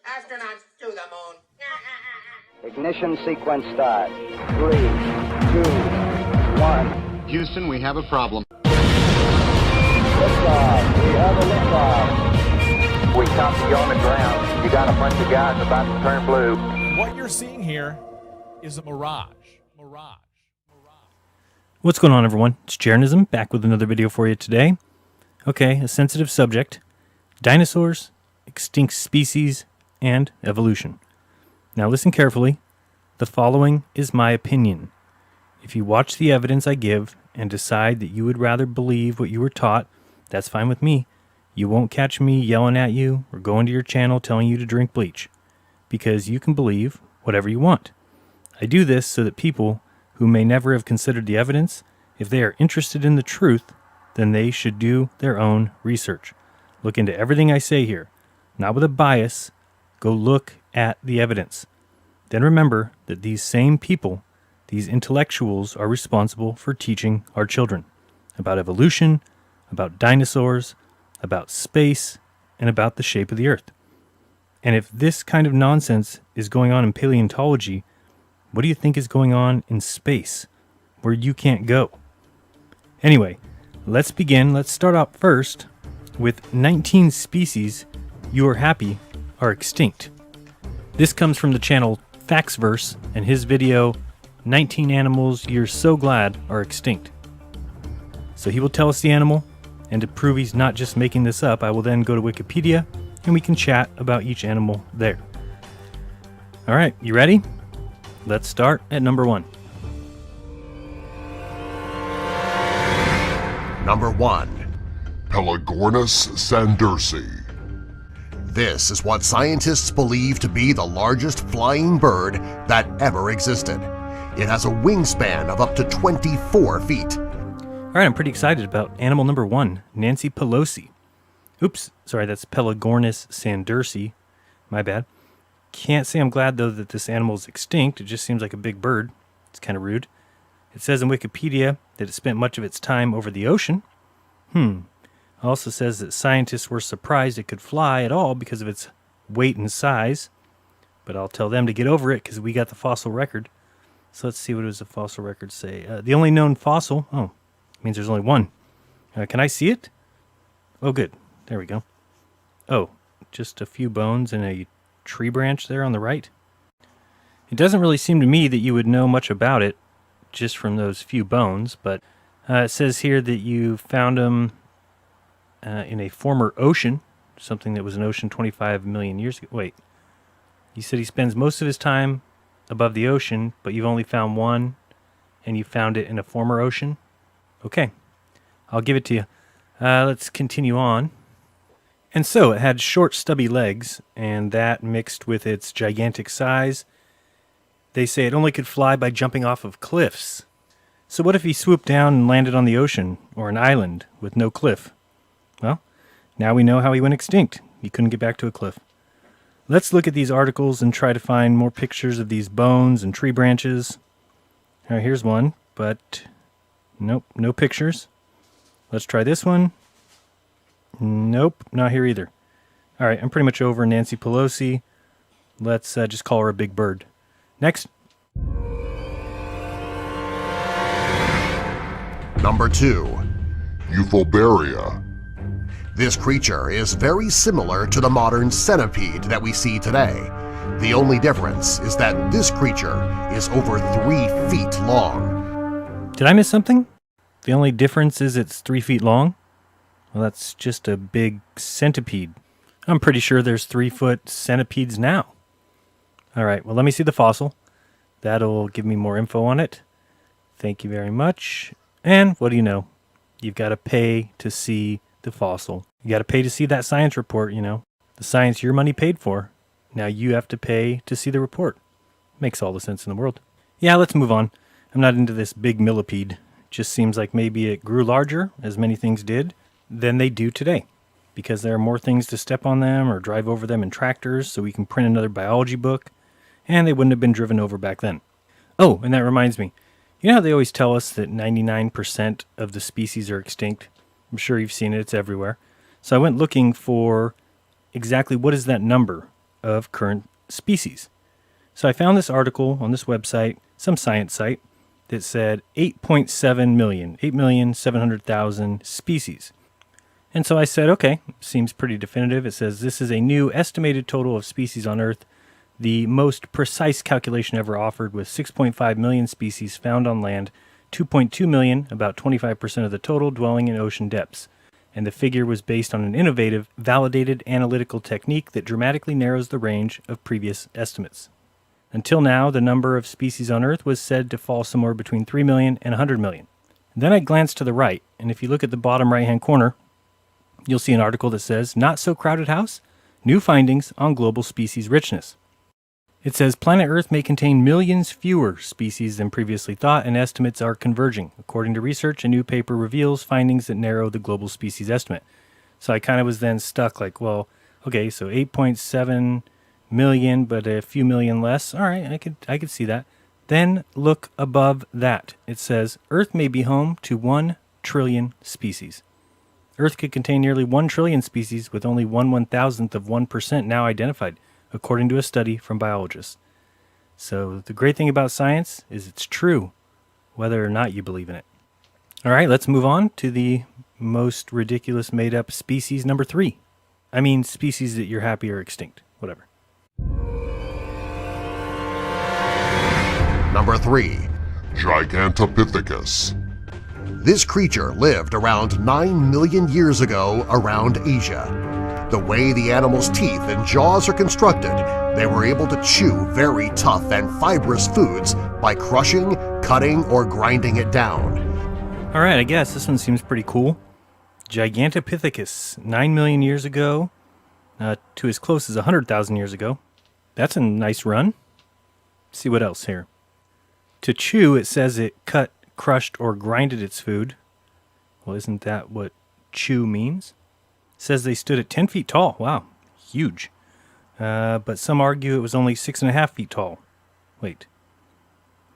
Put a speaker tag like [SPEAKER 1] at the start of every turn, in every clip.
[SPEAKER 1] Astronauts to the moon.
[SPEAKER 2] Ignition sequence start. 3, 2, 1.
[SPEAKER 3] Houston, we have a problem.
[SPEAKER 2] Liftoff. We have a liftoff. We copy you on the ground. You got a bunch of guys about to turn blue.
[SPEAKER 4] What you're seeing here is a mirage.
[SPEAKER 5] What's going on, everyone? It's Jeranism, back with another video for you today. Okay, a sensitive subject: dinosaurs, extinct species, and evolution. Now listen carefully. The following is my opinion. If you watch the evidence I give and decide that you would rather believe what you were taught, that's fine with me. You won't catch me yelling at you or going to your channel telling you to drink bleach, because you can believe whatever you want. I do this so that people who may never have considered the evidence, if they are interested in the truth, then they should do their own research. Look into everything I say here, not with a bias. Go look at the evidence. Then remember that these same people, these intellectuals, are responsible for teaching our children about evolution, about dinosaurs, about space, and about the shape of the earth. And if this kind of nonsense is going on in paleontology, what do you think is going on in space, where you can't go? Anyway, let's begin. Let's start out first with 19 species you are happy are extinct. This comes from the channel Factsverse and his video, 19 Animals You're So Glad Are Extinct. So he will tell us the animal, and to prove he's not just making this up, I will then go to Wikipedia and we can chat about each animal there. All right, you ready? Let's start at number 1.
[SPEAKER 6] Number 1.
[SPEAKER 7] Pelagornis sandersi.
[SPEAKER 6] This is what scientists believe to be the largest flying bird that ever existed. It has a wingspan of up to 24 feet.
[SPEAKER 5] All right, I'm pretty excited about animal number 1, Nancy Pelosi. Oops, sorry, that's Pelagornis sandersi. My bad. Can't say I'm glad, though, that this animal is extinct. It just seems like a big bird. It's kind of rude. It says in Wikipedia that it spent much of its time over the ocean. It also says that scientists were surprised it could fly at all because of its weight and size. But I'll tell them to get over it because we got the fossil record. So let's see, what does the fossil record say? The only known fossil... Oh, means there's only one. Can I see it? Oh, good. There we go. Oh, just a few bones and a tree branch there on the right. It doesn't really seem to me that you would know much about it just from those few bones, but it says here that you found them in a former ocean, something that was an ocean 25 million years ago. Wait, you said he spends most of his time above the ocean, but you've only found one, and you found it in a former ocean? Okay, I'll give it to you. Let's continue on. And so it had short, stubby legs, and that mixed with its gigantic size, they say it only could fly by jumping off of cliffs. So what if he swooped down and landed on the ocean or an island with no cliff? Well, now we know how he went extinct. He couldn't get back to a cliff. Let's look at these articles and try to find more pictures of these bones and tree branches. All right, here's one, but nope, no pictures. Let's try this one. Nope, not here either. All right, I'm pretty much over Nancy Pelosi. Let's just call her a big bird. Next.
[SPEAKER 6] Number 2.
[SPEAKER 7] Euphobaria.
[SPEAKER 6] This creature is very similar to the modern centipede that we see today. The only difference is that this creature is over 3 feet long.
[SPEAKER 5] Did I miss something? The only difference is it's 3 feet long? Well, that's just a big centipede. I'm pretty sure there's 3-foot centipedes now. All right, well, let me see the fossil. That'll give me more info on it. Thank you very much. And what do you know? You've got to pay to see the fossil. You got to pay to see that science report, you know. The science your money paid for. Now you have to pay to see the report. Makes all the sense in the world. Yeah, let's move on. I'm not into this big millipede. Just seems like maybe it grew larger, as many things did, than they do today, because there are more things to step on them or drive over them in tractors, so we can print another biology book, and they wouldn't have been driven over back then. Oh, and that reminds me, you know how they always tell us that 99% of the species are extinct? I'm sure you've seen it, it's everywhere. So I went looking for exactly what is that number of current species. So I found this article on this website, some science site, that said 8.7 million, 8,700,000 species. And so I said, okay, seems pretty definitive. It says this is a new estimated total of species on Earth, the most precise calculation ever offered, with 6.5 million species found on land, 2.2 million, about 25% of the total, dwelling in ocean depths. And the figure was based on an innovative, validated analytical technique that dramatically narrows the range of previous estimates. Until now, the number of species on Earth was said to fall somewhere between 3 million and 100 million. Then I glanced to the right, and if you look at the bottom right-hand corner, you'll see an article that says, Not So Crowded House? New Findings on Global Species Richness. It says planet Earth may contain millions fewer species than previously thought, and estimates are converging. According to research, a new paper reveals findings that narrow the global species estimate. So I kind of was then stuck like, well, okay, so 8.7 million, but a few million less. All right, I could see that. Then look above that. It says Earth may be home to 1 trillion species. Earth could contain nearly 1 trillion species with only 1/1000th of 1% now identified, according to a study from biologists. So the great thing about science is it's true, whether or not you believe in it. All right, let's move on to the most ridiculous made-up species number 3. I mean, species that you're happy are extinct. Whatever.
[SPEAKER 6] Number 3.
[SPEAKER 7] Gigantopithecus.
[SPEAKER 6] This creature lived around 9 million years ago around Asia. The way the animal's teeth and jaws are constructed, they were able to chew very tough and fibrous foods by crushing, cutting, or grinding it down.
[SPEAKER 5] All right, I guess this one seems pretty cool. Gigantopithecus, 9 million years ago to as close as 100,000 years ago. That's a nice run. Let's see what else here. To chew, it says it cut, crushed, or grinded its food. Well, isn't that what chew means? It says they stood at 10 feet tall. Wow, huge. But some argue it was only 6.5 feet tall. Wait.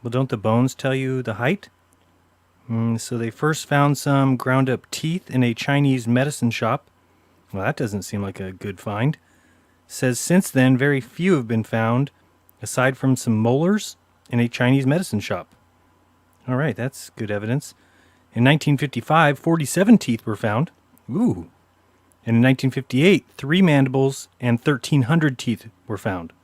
[SPEAKER 5] Well, don't the bones tell you the height? So they first found some ground up teeth in a Chinese medicine shop. Well, that doesn't seem like a good find. It says since then, very few have been found, aside from some molars in a Chinese medicine shop. All right, that's good evidence. In 1955, 47 teeth were found. Ooh. And in 1958, 3 mandibles and 1,300 teeth were found.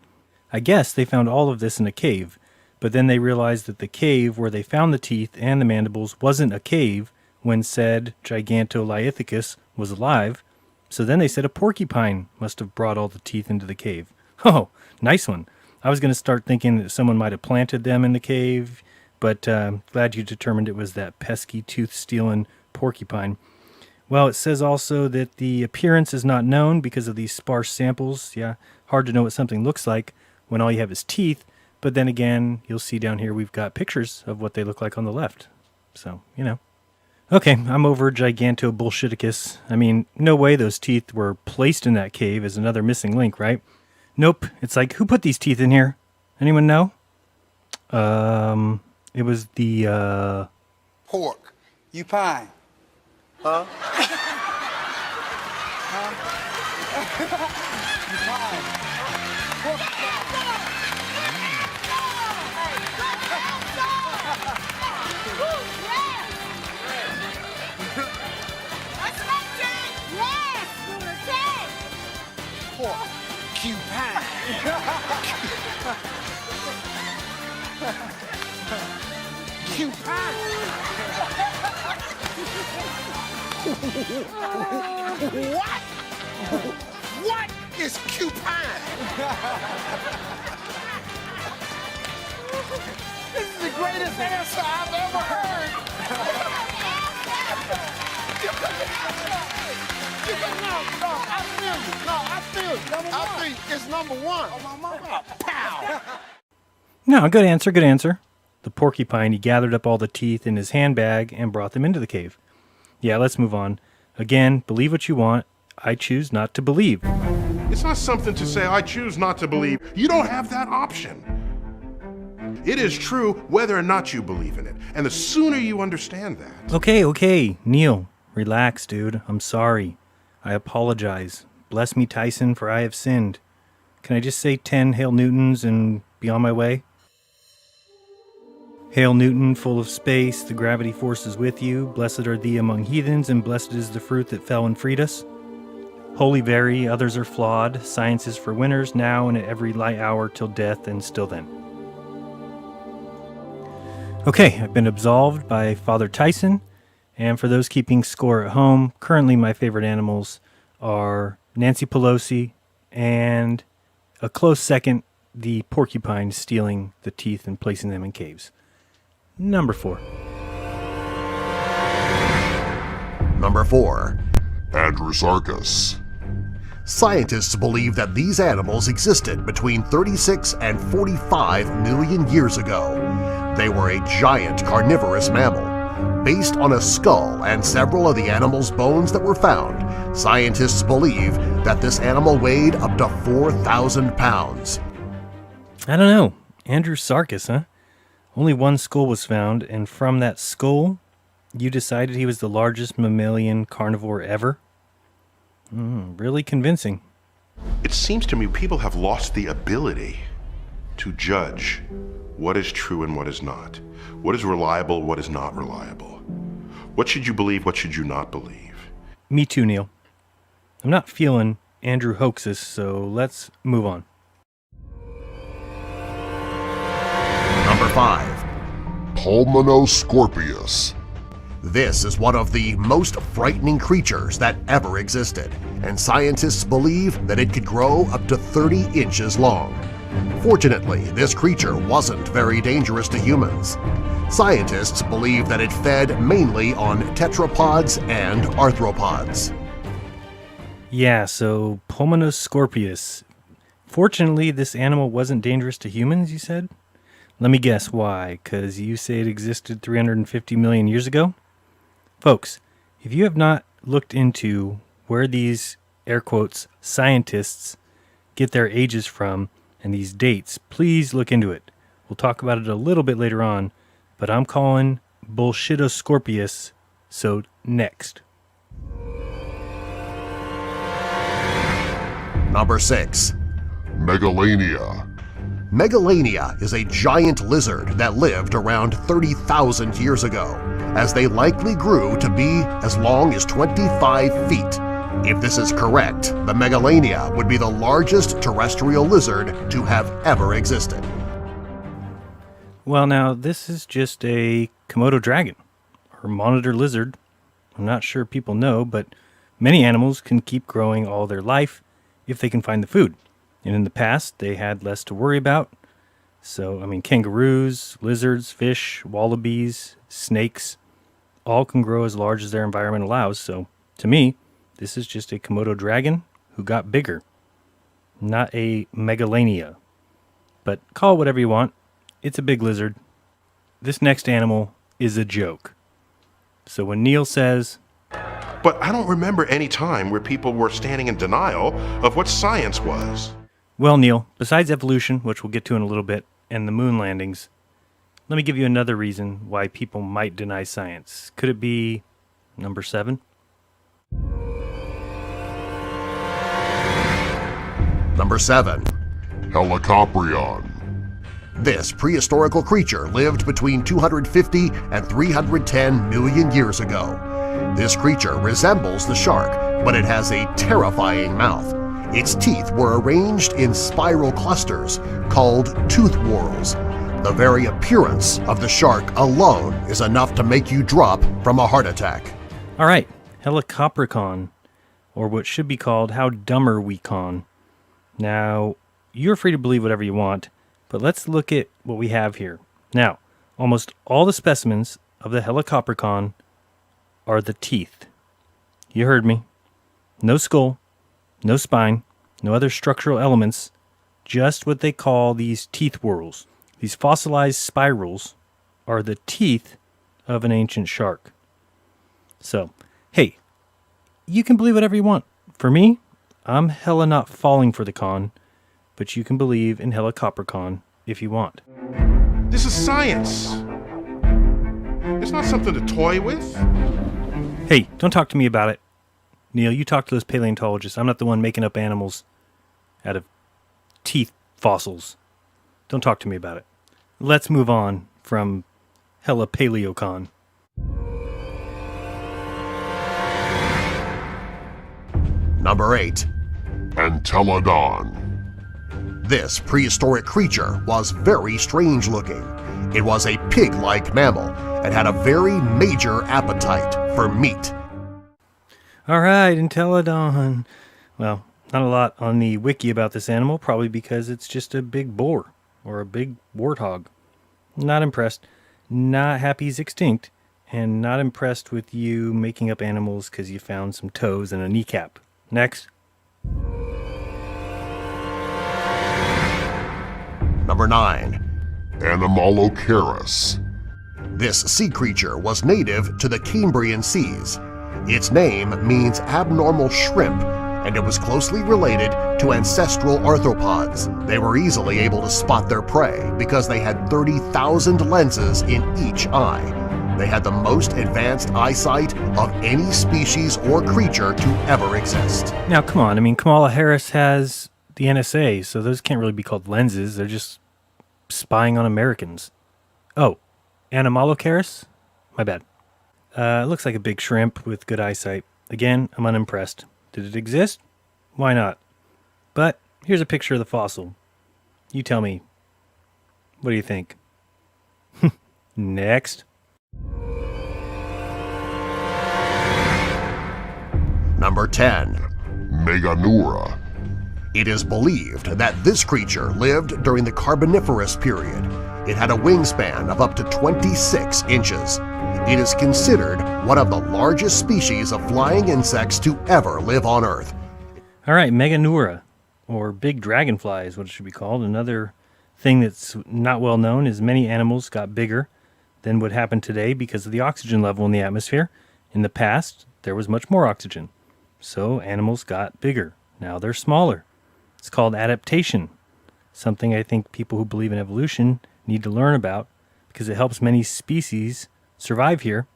[SPEAKER 5] I guess they found all of this in a cave, but then they realized that the cave where they found the teeth and the mandibles wasn't a cave when said Gigantolithecus was alive, so then they said a porcupine must have brought all the teeth into the cave. Oh, nice one. I was going to start thinking that someone might have planted them in the cave, but glad you determined it was that pesky tooth-stealing porcupine. Well, it says also that the appearance is not known because of these sparse samples. Yeah, hard to know what something looks like when all you have is teeth. But then again, you'll see down here we've got pictures of what they look like on the left. So, you know. Okay, I'm over Gigantobullshiticus. I mean, no way those teeth were placed in that cave as another missing link, right? Nope. It's like, who put these teeth in here? Anyone know? It was the,
[SPEAKER 1] Pork. You pine. Huh? Pork. You pine. You pine. What? What is cupine? This is the greatest answer I've ever heard. I feel you. I think it's number 1. Oh, my mama. Pow.
[SPEAKER 5] No, good answer, good answer. The porcupine, he gathered up all the teeth in his handbag and brought them into the cave. Yeah, let's move on. Again, believe what you want. I choose not to believe.
[SPEAKER 3] It's not something to say, I choose not to believe. You don't have that option. It is true whether or not you believe in it. And the sooner you understand that.
[SPEAKER 5] Okay, Neil. Relax, dude. I'm sorry. I apologize. Bless me, Tyson, for I have sinned. Can I just say 10 Hail Newtons and be on my way? Hail Newton, full of space, the gravity force is with you. Blessed are thee among heathens, and blessed is the fruit that fell and freed us. Holy vary, others are flawed. Science is for winners, now and at every light hour till death, and still then. Okay, I've been absolved by Father Tyson, and for those keeping score at home, currently my favorite animals are Nancy Pelosi and a close second, the porcupine stealing the teeth and placing them in caves. Number 4.
[SPEAKER 6] Number 4.
[SPEAKER 7] Andrewsarchus.
[SPEAKER 6] Scientists believe that these animals existed between 36 and 45 million years ago. They were a giant carnivorous mammal. Based on a skull and several of the animal's bones that were found, scientists believe that this animal weighed up to 4,000 pounds.
[SPEAKER 5] I don't know. Andrewsarchus, huh? Only one skull was found, and from that skull, you decided he was the largest mammalian carnivore ever? Really convincing.
[SPEAKER 3] It seems to me people have lost the ability to judge what is true and what is not. What is reliable, what is not reliable. What should you believe, what should you not believe?
[SPEAKER 5] Me too, Neil. I'm not feeling Andrew hoaxes, so let's move on.
[SPEAKER 6] Number 5.
[SPEAKER 7] Pulmonoscorpius.
[SPEAKER 6] This is one of the most frightening creatures that ever existed, and scientists believe that it could grow up to 30 inches long. Fortunately, this creature wasn't very dangerous to humans. Scientists believe that it fed mainly on tetrapods and arthropods.
[SPEAKER 5] Yeah, so Pulmonoscorpius. Fortunately, this animal wasn't dangerous to humans, you said? Let me guess why, because you say it existed 350 million years ago? Folks, if you have not looked into where these, air quotes, scientists get their ages from and these dates, please look into it. We'll talk about it a little bit later on, but I'm calling Bullshitoscorpius, so next.
[SPEAKER 6] Number 6.
[SPEAKER 7] Megalania.
[SPEAKER 6] Megalania is a giant lizard that lived around 30,000 years ago, as they likely grew to be as long as 25 feet. If this is correct, the Megalania would be the largest terrestrial lizard to have ever existed.
[SPEAKER 5] Well, now, this is just a Komodo dragon, or monitor lizard. I'm not sure people know, but many animals can keep growing all their life if they can find the food. And in the past, they had less to worry about. So, kangaroos, lizards, fish, wallabies, snakes, all can grow as large as their environment allows. So, to me, this is just a Komodo dragon who got bigger, not a Megalania. But call it whatever you want. It's a big lizard. This next animal is a joke. So when Neil says,
[SPEAKER 3] But I don't remember any time where people were standing in denial of what science was.
[SPEAKER 5] well, Neil, besides evolution, which we'll get to in a little bit, and the moon landings, let me give you another reason why people might deny science. Could it be number 7?
[SPEAKER 6] Number 7.
[SPEAKER 7] Helicoprion.
[SPEAKER 6] This prehistorical creature lived between 250 and 310 million years ago. This creature resembles the shark, but it has a terrifying mouth. Its teeth were arranged in spiral clusters called tooth whorls. The very appearance of the shark alone is enough to make you drop from a heart attack.
[SPEAKER 5] All right, Helicopricon, or what should be called How Dumber We Con. Now, you're free to believe whatever you want, but let's look at what we have here. Now, almost all the specimens of the Helicopricon are the teeth. You heard me. No skull, no spine, no other structural elements, just what they call these teeth whorls. These fossilized spirals are the teeth of an ancient shark. So, hey, you can believe whatever you want. For me, I'm hella not falling for the con, but you can believe in Helicopricon if you want.
[SPEAKER 3] This is science. It's not something to toy with.
[SPEAKER 5] Hey, don't talk to me about it. Neil, you talk to those paleontologists. I'm not the one making up animals out of teeth fossils. Don't talk to me about it. Let's move on from hella paleocon.
[SPEAKER 6] Number 8.
[SPEAKER 7] Entelodon.
[SPEAKER 6] This prehistoric creature was very strange looking. It was a pig-like mammal and had a very major appetite for meat.
[SPEAKER 5] All right, Entelodon. Well, not a lot on the wiki about this animal, probably because it's just a big boar or a big warthog. Not impressed. Not happy he's extinct. And not impressed with you making up animals because you found some toes and a kneecap. Next.
[SPEAKER 6] Number 9.
[SPEAKER 7] Animalocaris.
[SPEAKER 6] This sea creature was native to the Cambrian Seas. Its name means abnormal shrimp, and it was closely related to ancestral arthropods. They were easily able to spot their prey because they had 30,000 lenses in each eye. They had the most advanced eyesight of any species or creature to ever exist.
[SPEAKER 5] Now, come on. I mean, Kamala Harris has the NSA, so those can't really be called lenses. They're just spying on Americans. Oh, Animalocaris? My bad. It looks like a big shrimp with good eyesight. Again, I'm unimpressed. Did it exist? Why not? But here's a picture of the fossil. You tell me. What do you think? Next.
[SPEAKER 6] Number 10.
[SPEAKER 7] Meganeura.
[SPEAKER 6] It is believed that this creature lived during the Carboniferous period. It had a wingspan of up to 26 inches. It is considered one of the largest species of flying insects to ever live on Earth.
[SPEAKER 5] All right, Meganeura, or big dragonfly is what it should be called. Another thing that's not well known is many animals got bigger than would happen today because of the oxygen level in the atmosphere. In the past, there was much more oxygen, so animals got bigger. Now they're smaller. It's called adaptation, something I think people who believe in evolution need to learn about because it helps many species survive here,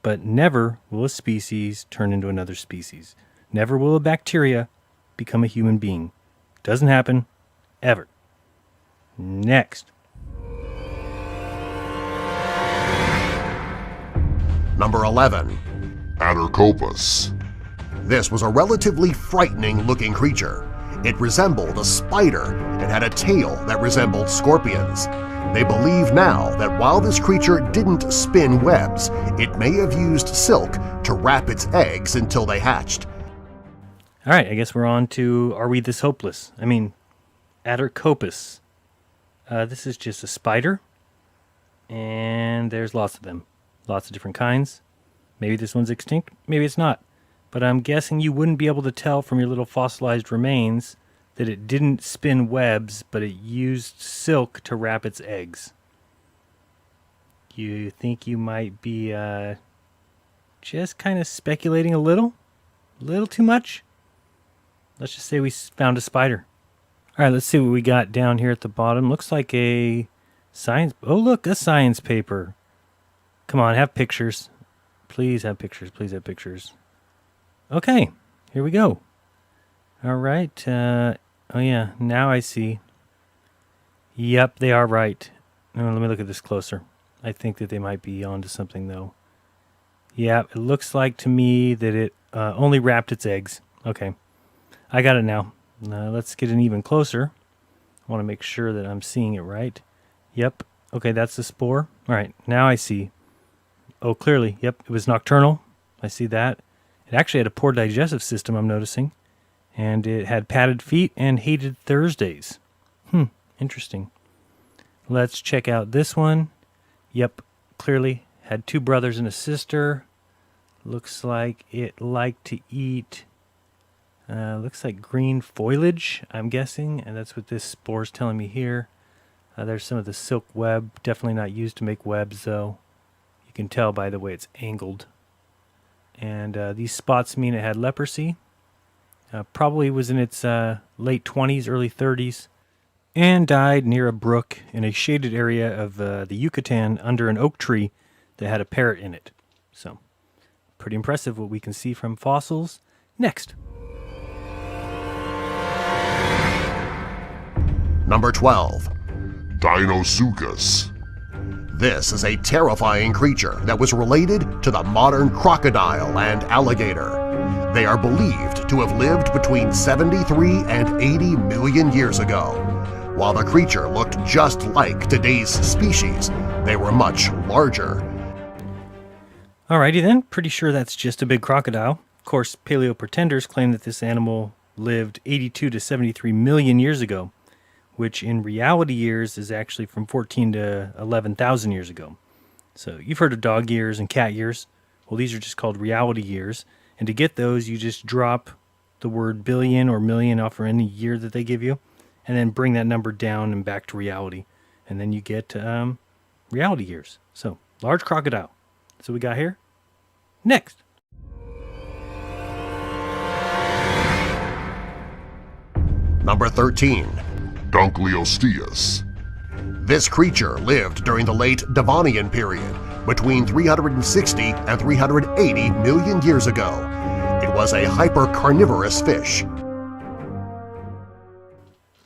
[SPEAKER 5] but never will a species turn into another species. Never will a bacteria become a human being. Doesn't happen, ever. Next.
[SPEAKER 6] Number 11.
[SPEAKER 7] Atercopus.
[SPEAKER 6] This was a relatively frightening-looking creature. It resembled a spider and had a tail that resembled scorpions. They believe now that while this creature didn't spin webs, it may have used silk to wrap its eggs until they hatched.
[SPEAKER 5] All right, I guess we're on to Are We This Hopeless? I mean, Atercopus. This is just a spider, and there's lots of them. Lots of different kinds. Maybe this one's extinct, maybe it's not. But I'm guessing you wouldn't be able to tell from your little fossilized remains that it didn't spin webs, but it used silk to wrap its eggs. You think you might be just kind of speculating a little? A little too much? Let's just say we found a spider. All right, let's see what we got down here at the bottom. Looks like a science... Oh, look, a science paper. Come on, have pictures. Please have pictures. Please have pictures. Okay, here we go. All right. Oh, yeah, now I see. Yep, they are right. Oh, let me look at this closer. I think that they might be onto something, though. Yeah, it looks like to me that it only wrapped its eggs. Okay, I got it now. Let's get an even closer. I want to make sure that I'm seeing it right. Yep. Okay, that's the spore. All right, now I see. Oh, clearly. Yep, it was nocturnal. I see that. It actually had a poor digestive system, I'm noticing. And it had padded feet and hated Thursdays. Interesting. Let's check out this one. Yep, clearly had two brothers and a sister. Looks like it liked to eat, looks like green foliage, I'm guessing. And that's what this spore's telling me here. There's some of the silk web. Definitely not used to make webs, though. You can tell by the way it's angled. And these spots mean it had leprosy. Probably was in its late 20s, early 30s. And died near a brook in a shaded area of the Yucatan under an oak tree that had a parrot in it. So, pretty impressive what we can see from fossils. Next.
[SPEAKER 6] Number 12.
[SPEAKER 7] Deinosuchus.
[SPEAKER 6] This is a terrifying creature that was related to the modern crocodile and alligator. They are believed to have lived between 73 and 80 million years ago. While the creature looked just like today's species, they were much larger.
[SPEAKER 5] Alrighty then, pretty sure that's just a big crocodile. Of course, paleo-pretenders claim that this animal lived 82 to 73 million years ago, which in reality years is actually from 14 to 11,000 years ago. So you've heard of dog years and cat years. Well, these are just called reality years. And to get those, you just drop the word billion or million off for any year that they give you, and then bring that number down and back to reality. And then you get reality years. So, large crocodile. That's what we got here. Next.
[SPEAKER 6] Number 13.
[SPEAKER 7] Dunkleosteus.
[SPEAKER 6] This creature lived during the late Devonian period, between 360 and 380 million years ago. It was a hypercarnivorous fish.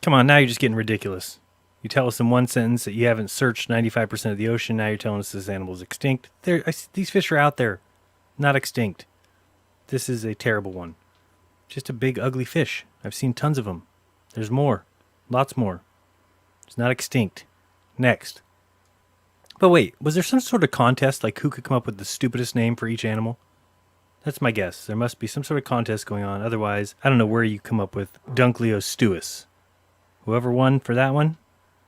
[SPEAKER 5] Come on, now you're just getting ridiculous. You tell us in one sentence that you haven't searched 95% of the ocean, now you're telling us this animal is extinct. These fish are out there, not extinct. This is a terrible one. Just a big, ugly fish. I've seen tons of them. There's more. Lots more. It's not extinct. Next. But wait, was there some sort of contest, like who could come up with the stupidest name for each animal? That's my guess. There must be some sort of contest going on. Otherwise, I don't know where you come up with Dunkleosteus. Whoever won for that one,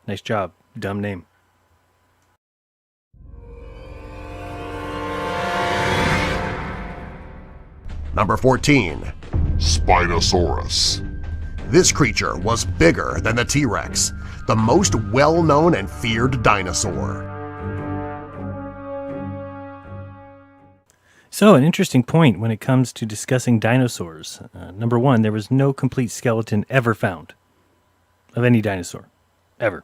[SPEAKER 5] nice job. Dumb name.
[SPEAKER 6] Number 14.
[SPEAKER 7] Spinosaurus.
[SPEAKER 6] This creature was bigger than the T-Rex, the most well-known and feared dinosaur.
[SPEAKER 5] So, an interesting point when it comes to discussing dinosaurs. Number one, there was no complete skeleton ever found of any dinosaur. Ever.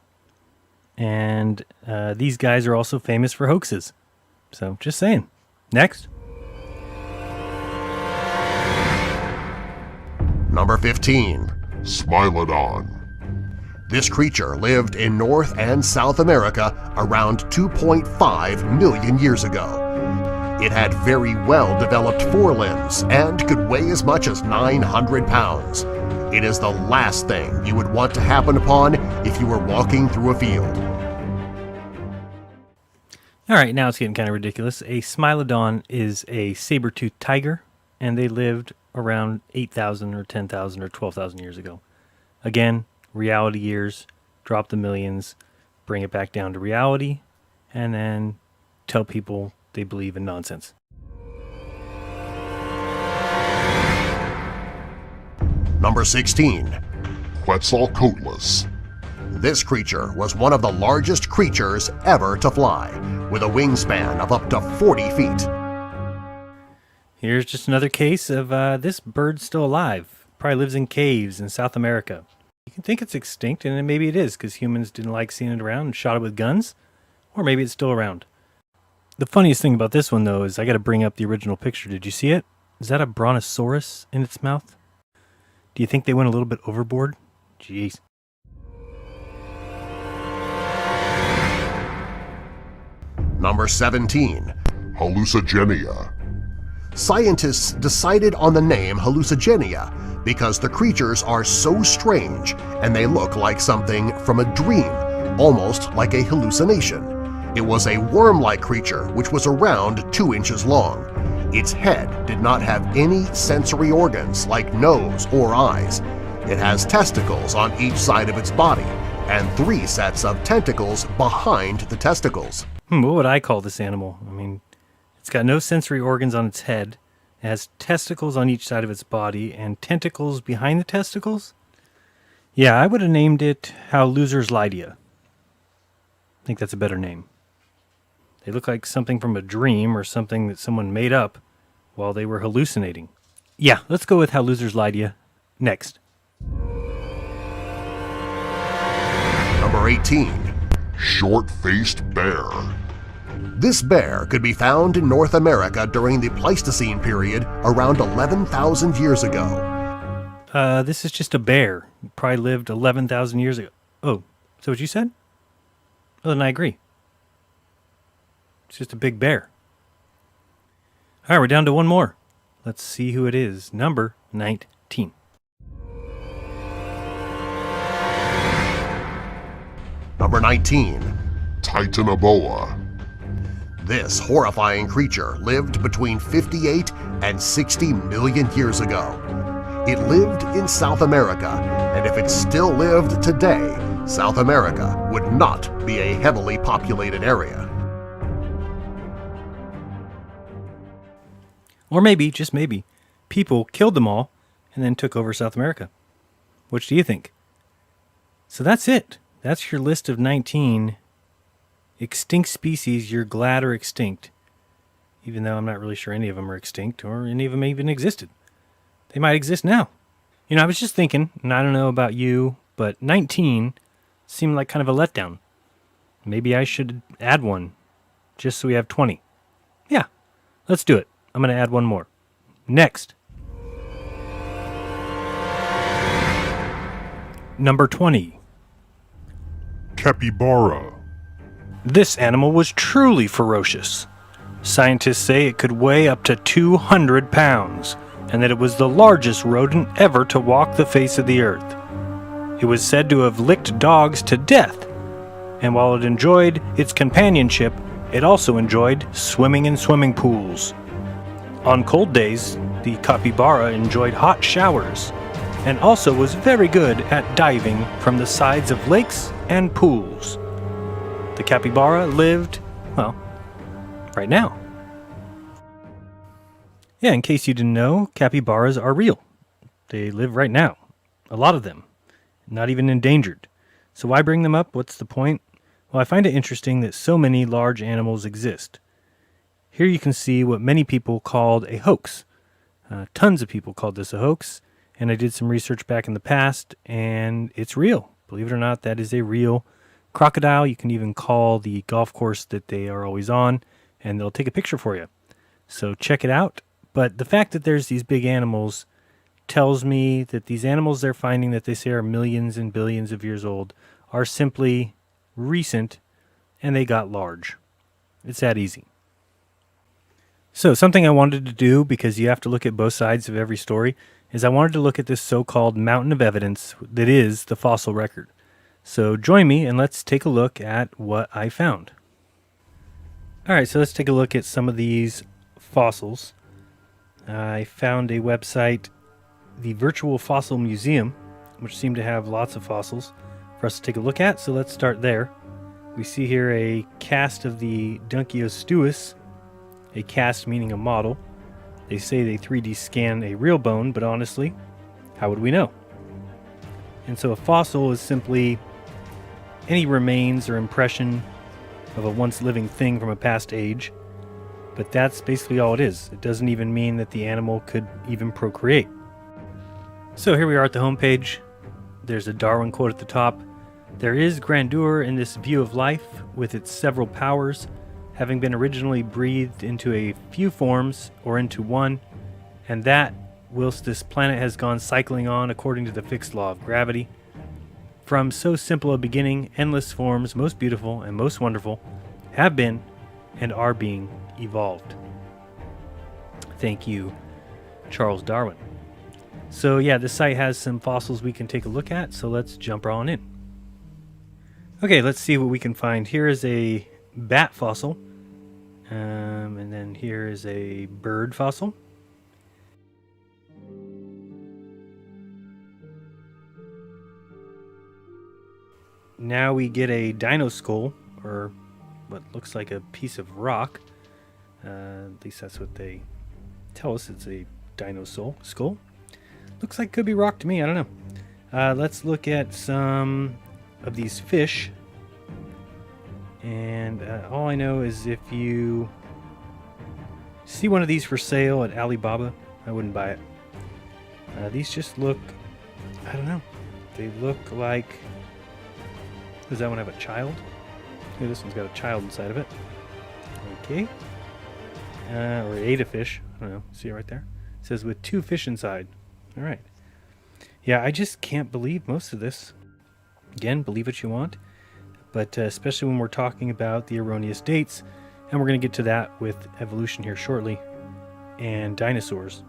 [SPEAKER 5] And these guys are also famous for hoaxes. So, just saying. Next.
[SPEAKER 6] Number 15.
[SPEAKER 7] Smilodon.
[SPEAKER 6] This creature lived in North and South America around 2.5 million years ago. It had very well-developed forelimbs and could weigh as much as 900 pounds. It is the last thing you would want to happen upon if you were walking through a field.
[SPEAKER 5] All right, now it's getting kind of ridiculous. A Smilodon is a saber-toothed tiger, and they lived around 8,000 or 10,000 or 12,000 years ago. Again, reality years, drop the millions, bring it back down to reality, and then tell people they believe in nonsense.
[SPEAKER 6] Number 16.
[SPEAKER 7] Quetzalcoatlus.
[SPEAKER 6] This creature was one of the largest creatures ever to fly, with a wingspan of up to 40 feet.
[SPEAKER 5] Here's just another case of this bird still alive. Probably lives in caves in South America. You can think it's extinct, and maybe it is because humans didn't like seeing it around and shot it with guns. Or maybe it's still around. The funniest thing about this one, though, is I got to bring up the original picture. Did you see it? Is that a brontosaurus in its mouth? Do you think they went a little bit overboard? Jeez.
[SPEAKER 6] Number 17.
[SPEAKER 7] Hallucigenia.
[SPEAKER 6] Scientists decided on the name hallucigenia because the creatures are so strange and they look like something from a dream, almost like a hallucination. It was a worm-like creature which was around 2 inches long. Its head did not have any sensory organs like nose or eyes. It has testicles on each side of its body and 3 sets of tentacles behind the testicles.
[SPEAKER 5] What would I call this animal? I mean, it's got no sensory organs on its head. It has testicles on each side of its body and tentacles behind the testicles? Yeah, I would have named it How Losers Lie to You. I think that's a better name. They look like something from a dream or something that someone made up while they were hallucinating. Yeah, let's go with How Losers Lie to You. Next.
[SPEAKER 6] Number 18.
[SPEAKER 7] Short-faced bear.
[SPEAKER 6] This bear could be found in North America during the Pleistocene period around 11,000 years ago.
[SPEAKER 5] This is just a bear. It probably lived 11,000 years ago. Oh, is that what you said? Oh, then I agree. It's just a big bear. All right, we're down to one more. Let's see who it is. Number 19.
[SPEAKER 6] Number 19.
[SPEAKER 7] Titanoboa.
[SPEAKER 6] This horrifying creature lived between 58 and 60 million years ago. It lived in South America, and if it still lived today, South America would not be a heavily populated area.
[SPEAKER 5] Or maybe, just maybe, people killed them all and then took over South America. Which do you think? So that's it. That's your list of 19 extinct species you're glad are extinct, even though I'm not really sure any of them are extinct or any of them even existed. They might exist now. You know, I was just thinking, and I don't know about you, but 19 seemed like kind of a letdown. Maybe I should add one, just so we have 20. Yeah, let's do it. I'm going to add one more. Next. Number 20.
[SPEAKER 7] Capybara.
[SPEAKER 5] This animal was truly ferocious. Scientists say it could weigh up to 200 pounds, and that it was the largest rodent ever to walk the face of the earth. It was said to have licked dogs to death, and while it enjoyed its companionship, it also enjoyed swimming in swimming pools. On cold days, the capybara enjoyed hot showers, and also was very good at diving from the sides of lakes and pools. The capybara lived, well, right now. Yeah, in case you didn't know, capybaras are real. They live right now. A lot of them. Not even endangered. So why bring them up? What's the point? Well, I find it interesting that so many large animals exist. Here you can see what many people called a hoax. Tons of people called this a hoax, and I did some research back in the past, and it's real. Believe it or not, that is a real crocodile. You can even call the golf course that they are always on, and they'll take a picture for you. So check it out. But the fact that there's these big animals tells me that these animals they're finding that they say are millions and billions of years old are simply recent, and they got large. It's that easy. So something I wanted to do, because you have to look at both sides of every story, is I wanted to look at this so-called mountain of evidence that is the fossil record. So join me and let's take a look at what I found. All right, so let's take a look at some of these fossils. I found a website, the Virtual Fossil Museum, which seemed to have lots of fossils for us to take a look at, so let's start there. We see here a cast of the Dunkiostuus, a cast meaning a model. They say they 3D scan a real bone, but honestly, how would we know? And so a fossil is simply any remains or impression of a once living thing from a past age, but that's basically all it is. It doesn't even mean that the animal could even procreate. So here we are at the homepage. There's a Darwin quote at the top. There is grandeur in this view of life, with its several powers, having been originally breathed into a few forms or into one, and that whilst this planet has gone cycling on according to the fixed law of gravity. From so simple a beginning, endless forms, most beautiful and most wonderful, have been and are being evolved. Thank you, Charles Darwin. So yeah, this site has some fossils we can take a look at, so let's jump on in. Okay, let's see what we can find. Here is a bat fossil, and then here is a bird fossil. Now we get a dino skull, or what looks like a piece of rock. At least that's what they tell us. It's a dino skull. Looks like it could be rock to me. I don't know. Let's look at some of these fish. And all I know is if you see one of these for sale at Alibaba, I wouldn't buy it. These just look, I don't know. They look like, does that one have a child? Yeah, this one's got a child inside of it. Okay. Or it ate a fish. I don't know. See it right there? It says with 2 fish inside. All right. Yeah, I just can't believe most of this. Again, believe what you want, but especially when we're talking about the erroneous dates, and we're going to get to that with evolution here shortly, and dinosaurs.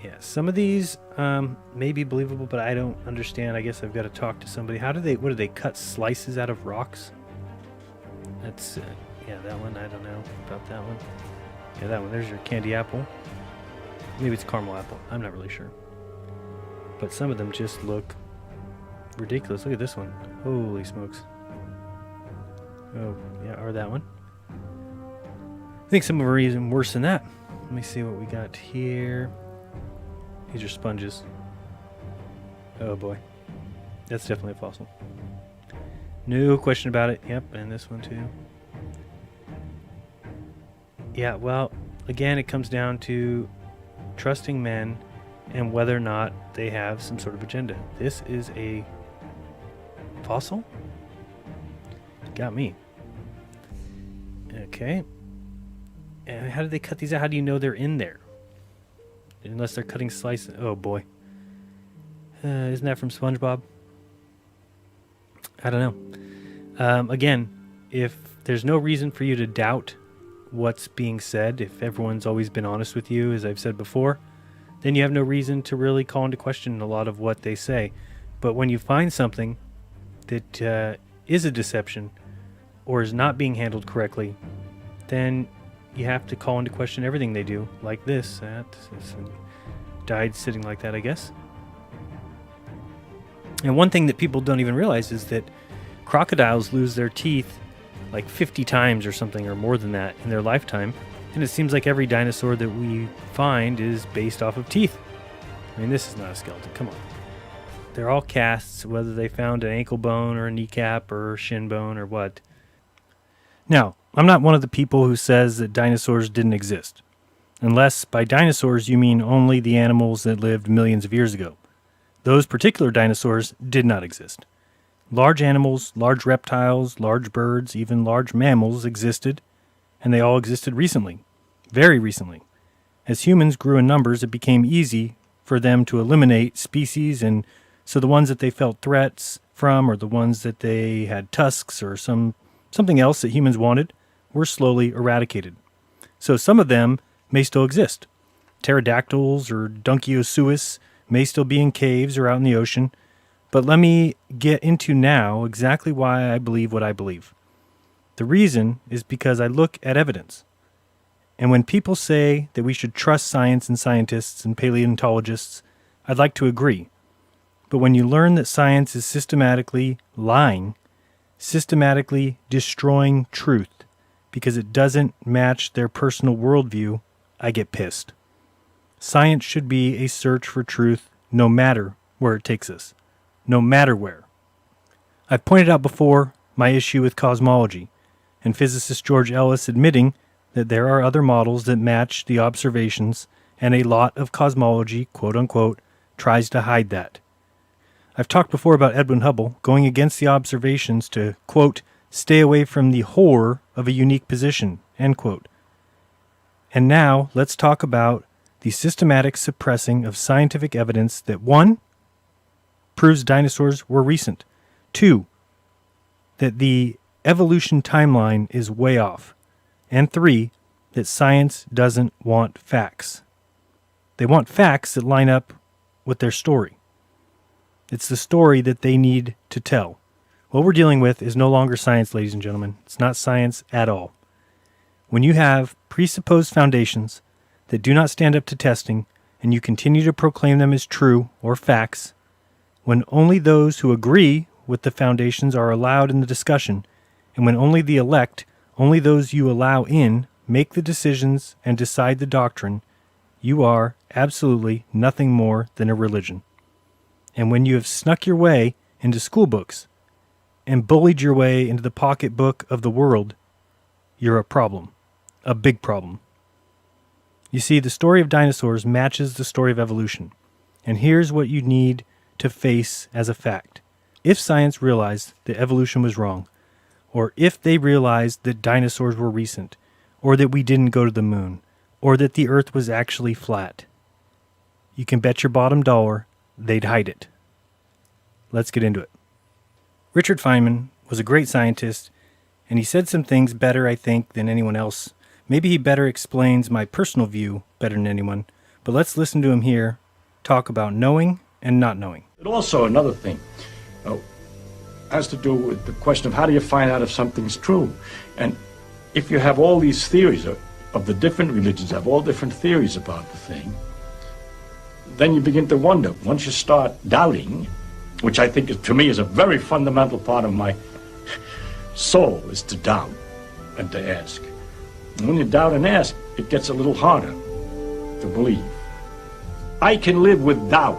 [SPEAKER 5] Yeah, some of these may be believable, but I don't understand. I guess I've got to talk to somebody. What do they cut slices out of rocks? That's, yeah, that one, I don't know about that one. Yeah, that one, there's your candy apple. Maybe it's caramel apple, I'm not really sure. But some of them just look ridiculous. Look at this one. Holy smokes. Oh, yeah, or that one. I think some of them are even worse than that. Let me see what we got here. These are sponges. Oh boy. That's definitely a fossil. No question about it. Yep, and this one too. Yeah, well, again, it comes down to trusting men and whether or not they have some sort of agenda. This is a fossil? Got me. Okay. And how do they cut these out? How do you know they're in there? Unless they're cutting slices. Oh boy. Isn't that from SpongeBob? I don't know. Again, if there's no reason for you to doubt what's being said, if everyone's always been honest with you, as I've said before, then you have no reason to really call into question a lot of what they say. But when you find something that is a deception or is not being handled correctly, then you have to call into question everything they do, like this. That died sitting like that, I guess. And one thing that people don't even realize is that crocodiles lose their teeth like 50 times or something, or more than that, in their lifetime. And it seems like every dinosaur that we find is based off of teeth. I mean, this is not a skeleton. Come on. They're all casts, whether they found an ankle bone or a kneecap or shin bone or what. Now, I'm not one of the people who says that dinosaurs didn't exist. Unless by dinosaurs you mean only the animals that lived millions of years ago. Those particular dinosaurs did not exist. Large animals, large reptiles, large birds, even large mammals existed, and they all existed recently, very recently. As humans grew in numbers, it became easy for them to eliminate species, and so the ones that they felt threats from, or the ones that they had tusks or something else that humans wanted, were slowly eradicated. So some of them may still exist. Pterodactyls or Dunkiosaurus may still be in caves or out in the ocean. But let me get into now exactly why I believe what I believe. The reason is because I look at evidence. And when people say that we should trust science and scientists and paleontologists, I'd like to agree. But when you learn that science is systematically lying, systematically destroying truth because it doesn't match their personal worldview, I get pissed. Science should be a search for truth no matter where it takes us. No matter where. I've pointed out before my issue with cosmology, and physicist George Ellis admitting that there are other models that match the observations, and a lot of cosmology, quote-unquote, tries to hide that. I've talked before about Edwin Hubble going against the observations to, quote, stay away from the horror of a unique position, end quote. And now let's talk about the systematic suppressing of scientific evidence that, 1, proves dinosaurs were recent. 2, that the evolution timeline is way off. And 3, that science doesn't want facts. They want facts that line up with their story. It's the story that they need to tell. What we're dealing with is no longer science, ladies and gentlemen. It's not science at all. When you have presupposed foundations that do not stand up to testing, and you continue to proclaim them as true or facts, when only those who agree with the foundations are allowed in the discussion, and when only the elect, only those you allow in, make the decisions and decide the doctrine, you are absolutely nothing more than a religion. And when you have snuck your way into school books and bullied your way into the pocketbook of the world, you're a problem. A big problem. You see, the story of dinosaurs matches the story of evolution. And here's what you need to face as a fact. If science realized that evolution was wrong, or if they realized that dinosaurs were recent, or that we didn't go to the moon, or that the earth was actually flat, you can bet your bottom dollar they'd hide it. Let's get into it. Richard Feynman was a great scientist, and he said some things better, I think, than anyone else. Maybe he better explains my personal view better than anyone, but let's listen to him here talk about knowing and not knowing.
[SPEAKER 8] But also another thing has to do with the question of how do you find out if something's true? And if you have all these theories of the different religions, have all different theories about the thing, then you begin to wonder. Once you start doubting, which I think to me is a very fundamental part of my soul, is to doubt and to ask. And when you doubt and ask, it gets a little harder to believe. I can live with doubt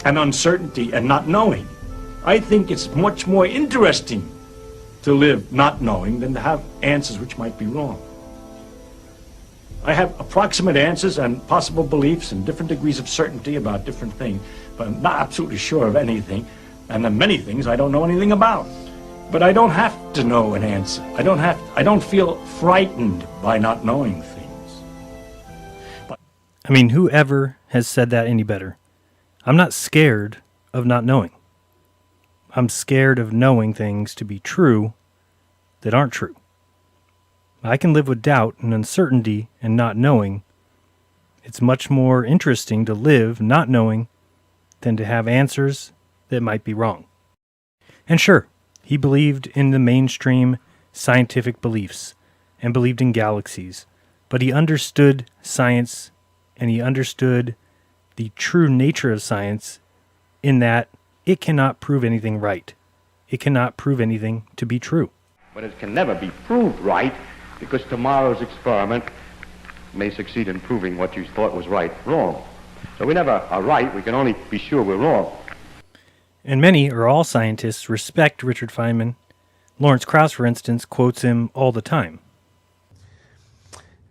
[SPEAKER 8] and uncertainty and not knowing. I think it's much more interesting to live not knowing than to have answers which might be wrong. I have approximate answers and possible beliefs and different degrees of certainty about different things, but I'm not absolutely sure of anything, and there are many things I don't know anything about. But I don't have to know an answer. I don't feel frightened by not knowing things.
[SPEAKER 5] I mean, whoever has said that any better? I'm not scared of not knowing. I'm scared of knowing things to be true that aren't true. I can live with doubt and uncertainty and not knowing. It's much more interesting to live not knowing than to have answers that might be wrong. And sure, he believed in the mainstream scientific beliefs and believed in galaxies, but he understood science and he understood the true nature of science in that it cannot prove anything right. It cannot prove anything to be true.
[SPEAKER 2] But it can never be proved right because tomorrow's experiment may succeed in proving what you thought was right wrong. So we never are right, we can only be sure we're wrong.
[SPEAKER 5] And many or all scientists respect Richard Feynman. Lawrence Krauss, for instance, quotes him all the time.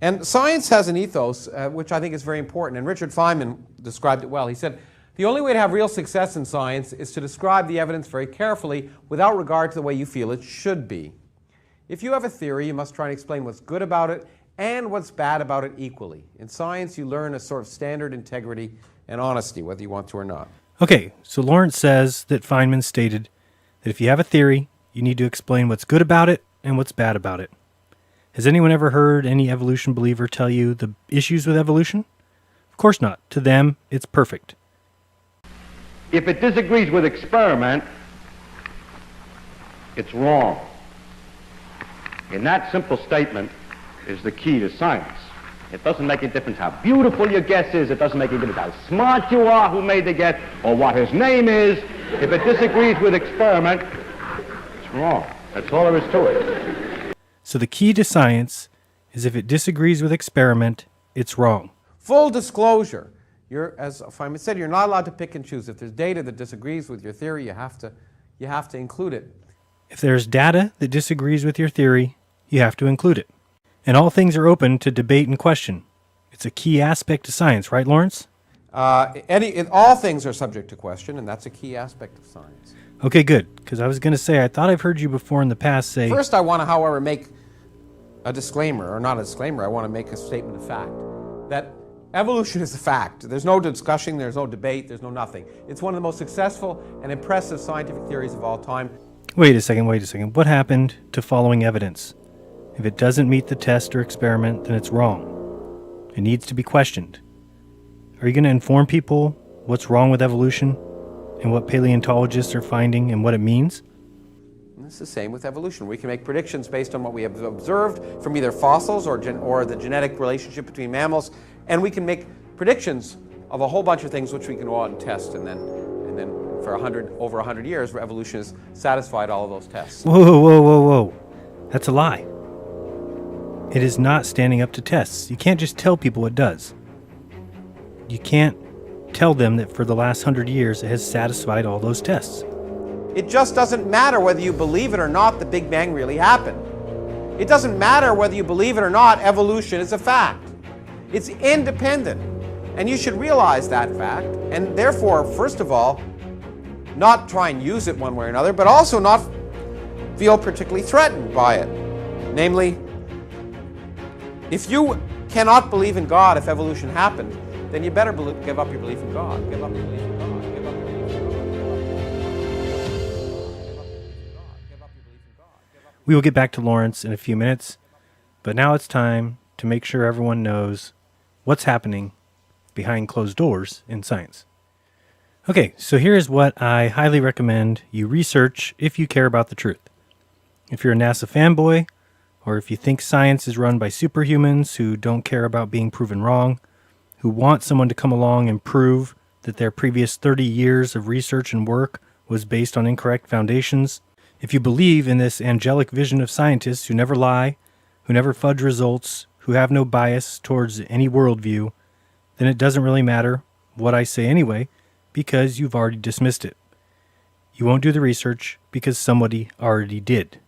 [SPEAKER 9] And science has an ethos, which I think is very important, and Richard Feynman described it well. He said, the only way to have real success in science is to describe the evidence very carefully without regard to the way you feel it should be. If you have a theory, you must try and explain what's good about it and what's bad about it equally. In science, you learn a sort of standard integrity and honesty, whether you want to or not.
[SPEAKER 5] Okay, so Lawrence says that Feynman stated that if you have a theory, you need to explain what's good about it and what's bad about it. Has anyone ever heard any evolution believer tell you the issues with evolution? Of course not. To them, it's perfect.
[SPEAKER 2] If it disagrees with experiment, it's wrong. In that simple statement is the key to science. It doesn't make a difference how beautiful your guess is. It doesn't make a difference how smart you are who made the guess or what his name is. If it disagrees with experiment, it's wrong. That's all there is to it.
[SPEAKER 5] So the key to science is if it disagrees with experiment, it's wrong.
[SPEAKER 9] Full disclosure. As Feynman said, you're not allowed to pick and choose. If there's data that disagrees with your theory, you have to include it.
[SPEAKER 5] If there's data that disagrees with your theory, you have to include it. And all things are open to debate and question. It's a key aspect of science, right, Lawrence?
[SPEAKER 9] All things are subject to question, and that's a key aspect of science.
[SPEAKER 5] Okay, good. Because I was going to say, I thought I've heard you before in the past say...
[SPEAKER 9] First, I want to, however, make a disclaimer, or not a disclaimer, I want to make a statement of fact. That evolution is a fact. There's no discussion, there's no debate, there's no nothing. It's one of the most successful and impressive scientific theories of all time.
[SPEAKER 5] Wait a second. What happened to following evidence? If it doesn't meet the test or experiment, then it's wrong. It needs to be questioned. Are you going to inform people what's wrong with evolution and what paleontologists are finding and what it means?
[SPEAKER 9] And it's the same with evolution. We can make predictions based on what we have observed from either fossils or the genetic relationship between mammals, and we can make predictions of a whole bunch of things which we can go out and test, and then for over 100 years, evolution has satisfied all of those tests.
[SPEAKER 5] Whoa. That's a lie. It is not standing up to tests. You can't just tell people it does. You can't tell them that for the last 100 years it has satisfied all those tests.
[SPEAKER 9] It just doesn't matter whether you believe it or not the Big Bang really happened. It doesn't matter whether you believe it or not, evolution is a fact. It's independent, and you should realize that fact, and therefore, first of all, not try and use it one way or another, but also not feel particularly threatened by it. Namely, if you cannot believe in God if evolution happened, then you better give up your belief in God. Give up your belief in God. Give up your belief in God.
[SPEAKER 5] We will get back to Lawrence in a few minutes, but now it's time to make sure everyone knows what's happening behind closed doors in science. Okay, so here's what I highly recommend you research if you care about the truth. If you're a NASA fanboy, or if you think science is run by superhumans who don't care about being proven wrong, who want someone to come along and prove that their previous 30 years of research and work was based on incorrect foundations, if you believe in this angelic vision of scientists who never lie, who never fudge results, who have no bias towards any worldview, then it doesn't really matter what I say anyway, because you've already dismissed it. You won't do the research because somebody already did.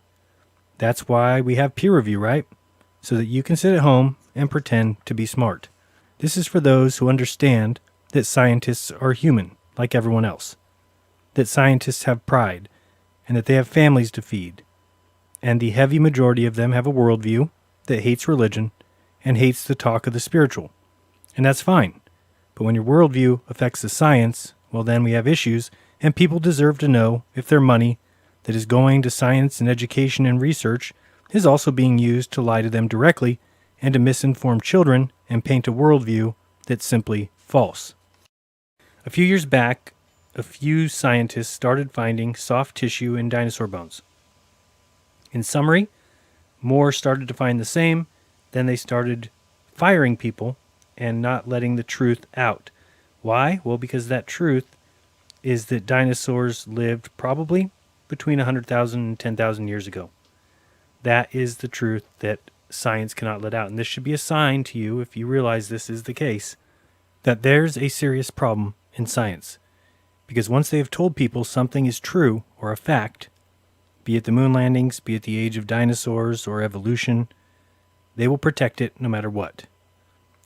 [SPEAKER 5] That's why we have peer review, right? So that you can sit at home and pretend to be smart. This is for those who understand that scientists are human, like everyone else. That scientists have pride, and that they have families to feed. And the heavy majority of them have a worldview that hates religion and hates the talk of the spiritual. And that's fine. But when your worldview affects the science, well, then we have issues, and people deserve to know if their money that is going to science and education and research is also being used to lie to them directly and to misinform children and paint a worldview that's simply false. A few years back, a few scientists started finding soft tissue in dinosaur bones. In summary, more started to find the same, then they started firing people and not letting the truth out. Why? Well, because that truth is that dinosaurs lived probably between 100,000 and 10,000 years ago. That is the truth that science cannot let out. And this should be a sign to you, if you realize this is the case, that there's a serious problem in science. Because once they have told people something is true or a fact, be it the moon landings, be it the age of dinosaurs or evolution, they will protect it no matter what.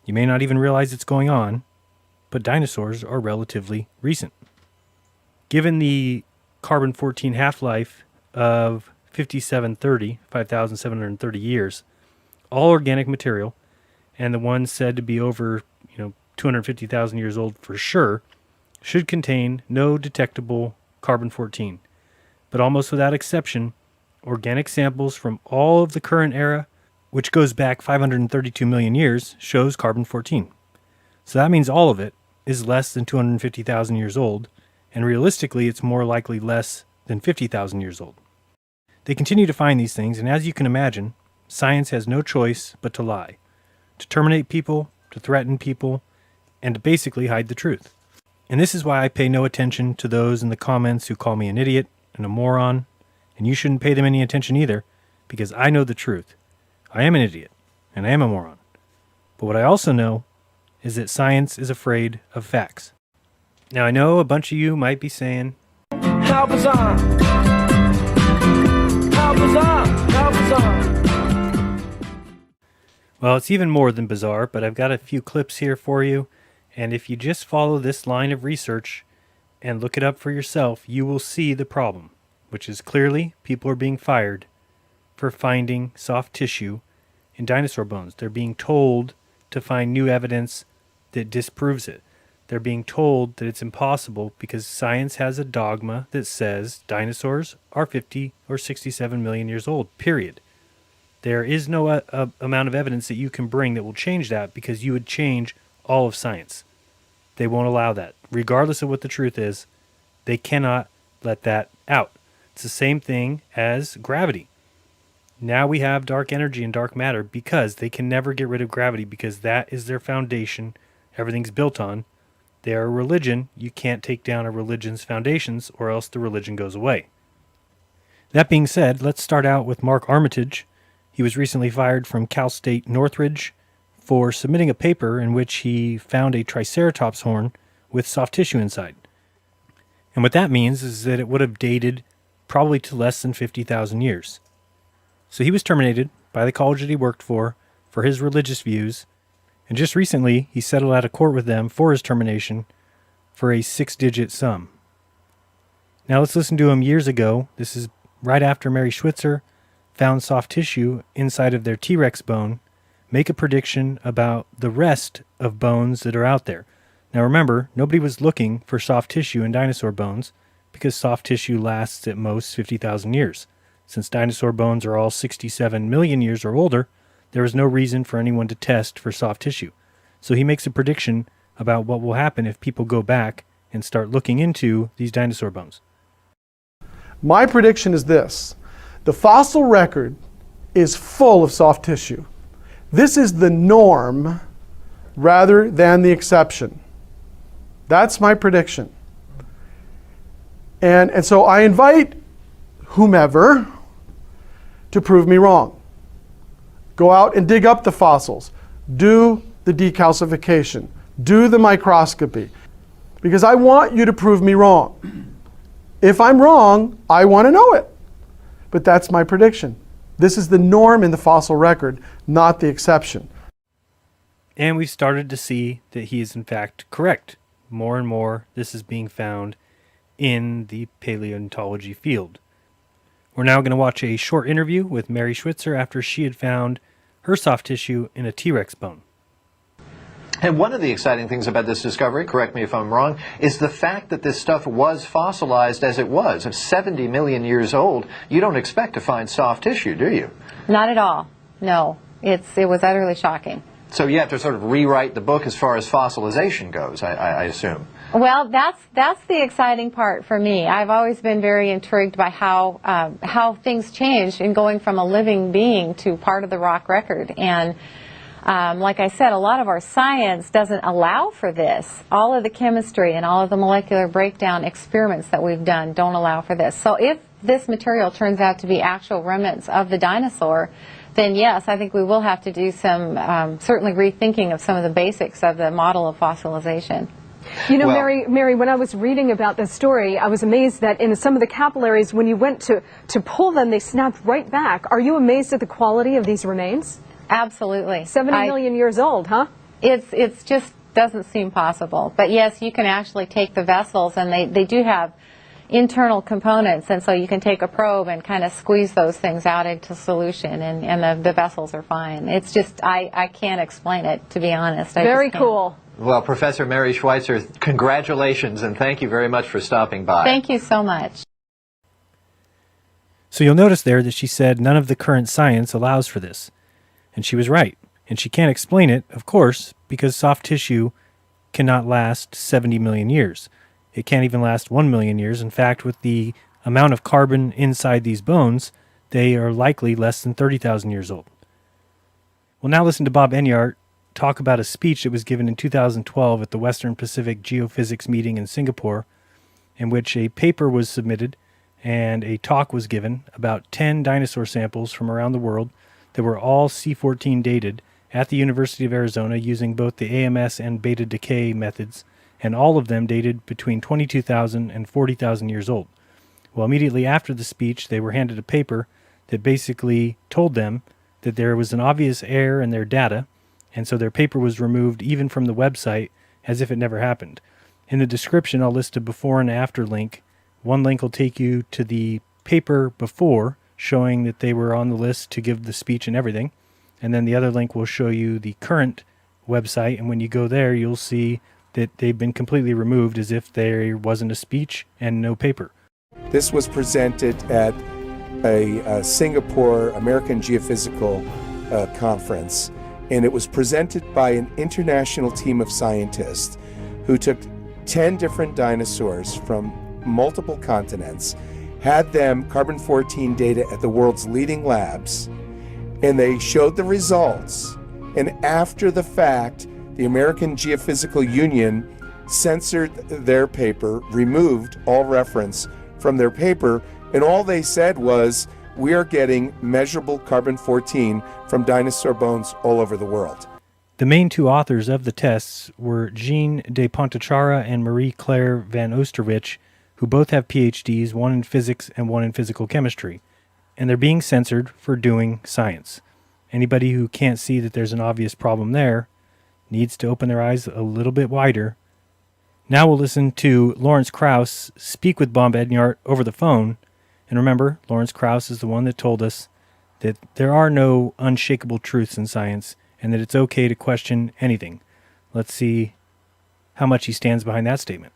[SPEAKER 5] You may not even realize it's going on, but dinosaurs are relatively recent. Given the carbon-14 half-life of 5,730 years, all organic material, and the ones said to be over 250,000 years old for sure, should contain no detectable carbon-14. But almost without exception, organic samples from all of the current era, which goes back 532 million years, shows carbon-14. So that means all of it is less than 250,000 years old, and realistically it's more likely less than 50,000 years old. They continue to find these things, and as you can imagine, science has no choice but to lie, to terminate people, to threaten people, and to basically hide the truth. And this is why I pay no attention to those in the comments who call me an idiot and a moron, and you shouldn't pay them any attention either, because I know the truth. I am an idiot, and I am a moron. But what I also know is that science is afraid of facts. Now I know a bunch of you might be saying, how bizarre! How bizarre! How bizarre! Well, it's even more than bizarre, but I've got a few clips here for you, and if you just follow this line of research and look it up for yourself, you will see the problem, which is clearly people are being fired for finding soft tissue in dinosaur bones. They're being told to find new evidence that disproves it. They're being told that it's impossible because science has a dogma that says dinosaurs are 50 or 67 million years old, period. There is no amount of evidence that you can bring that will change that, because you would change all of science. They won't allow that. Regardless of what the truth is, they cannot let that out. It's the same thing as gravity. Now we have dark energy and dark matter because they can never get rid of gravity, because that is their foundation. Everything's built on. They are a religion. You can't take down a religion's foundations, or else the religion goes away. That being said, let's start out with Mark Armitage. He was recently fired from Cal State Northridge for submitting a paper in which he found a triceratops horn with soft tissue inside. And what that means is that it would have dated probably to less than 50,000 years. So he was terminated by the college that he worked for his religious views, and just recently he settled out of court with them for his termination for a 6-digit sum. Now let's listen to him years ago. This is right after Mary Schweitzer found soft tissue inside of their T-Rex bone, make a prediction about the rest of bones that are out there. Now remember, nobody was looking for soft tissue in dinosaur bones because soft tissue lasts at most 50,000 years. Since dinosaur bones are all 67 million years or older, there is no reason for anyone to test for soft tissue. So he makes a prediction about what will happen if people go back and start looking into these dinosaur bones.
[SPEAKER 1] My prediction is this. The fossil record is full of soft tissue. This is the norm rather than the exception. That's my prediction. And so I invite whomever to prove me wrong. Go out and dig up the fossils. Do the decalcification. Do the microscopy. Because I want you to prove me wrong. If I'm wrong, I want to know it. But that's my prediction. This is the norm in the fossil record, not the exception.
[SPEAKER 5] And we've started to see that he is in fact correct. More and more, this is being found in the paleontology field. We're now going to watch a short interview with Mary Schweitzer after she had found her soft tissue in a T-Rex bone.
[SPEAKER 10] And one of the exciting things about this discovery, correct me if I'm wrong, is the fact that this stuff was fossilized as it was. Of 70 million years old, you don't expect to find soft tissue, do you?
[SPEAKER 11] Not at all. No. It was utterly shocking.
[SPEAKER 10] So you have to sort of rewrite the book as far as fossilization goes, I assume.
[SPEAKER 11] Well, that's the exciting part for me. I've always been very intrigued by how things change in going from a living being to part of the rock record. And like I said, a lot of our science doesn't allow for this. All of the chemistry and all of the molecular breakdown experiments that we've done don't allow for this. So if this material turns out to be actual remnants of the dinosaur, then yes, I think we will have to do some certainly rethinking of some of the basics of the model of fossilization.
[SPEAKER 12] You know, Mary, when I was reading about this story, I was amazed that in some of the capillaries, when you went to pull them, they snapped right back. Are you amazed at the quality of these remains?
[SPEAKER 11] Absolutely.
[SPEAKER 12] 70 million years old, huh?
[SPEAKER 11] It's just doesn't seem possible. But yes, you can actually take the vessels, and they do have internal components, and so you can take a probe and kind of squeeze those things out into solution, and the vessels are fine. It's just, I can't explain it, to be honest.
[SPEAKER 12] Very cool.
[SPEAKER 10] Well, Professor Mary Schweitzer, congratulations, and thank you very much for stopping by.
[SPEAKER 11] Thank you so much.
[SPEAKER 5] So you'll notice there that she said none of the current science allows for this. And she was right. And she can't explain it, of course, because soft tissue cannot last 70 million years. It can't even last 1 million years. In fact, with the amount of carbon inside these bones, they are likely less than 30,000 years old. We'll now listen to Bob Enyart talk about a speech that was given in 2012 at the Western Pacific Geophysics meeting in Singapore, in which a paper was submitted and a talk was given about 10 dinosaur samples from around the world that were all C14 dated at the University of Arizona using both the AMS and beta decay methods, and all of them dated between 22,000 and 40,000 years old. Well, immediately after the speech, they were handed a paper that basically told them that there was an obvious error in their data, and so their paper was removed even from the website as if it never happened. In the description, I'll list a before and after link. One link will take you to the paper before, showing that they were on the list to give the speech and everything. And then the other link will show you the current website, and when you go there, you'll see that they've been completely removed as if there wasn't a speech and no paper.
[SPEAKER 13] This was presented at a Singapore American Geophysical conference, and it was presented by an international team of scientists who took 10 different dinosaurs from multiple continents, had them carbon-14 data at the world's leading labs, and they showed the results. And after the fact, the American Geophysical Union censored their paper, removed all reference from their paper, and all they said was, we are getting measurable carbon-14 from dinosaur bones all over the world.
[SPEAKER 5] The main two authors of the tests were Jean de Pontichara and Marie-Claire van Oosterwich, who both have PhDs, one in physics and one in physical chemistry, and they're being censored for doing science. Anybody who can't see that there's an obvious problem there needs to open their eyes a little bit wider. Now we'll listen to Lawrence Krauss speak with Bob Enyart over the phone. And remember, Lawrence Krauss is the one that told us that there are no unshakable truths in science and that it's okay to question anything. Let's see how much he stands behind that statement.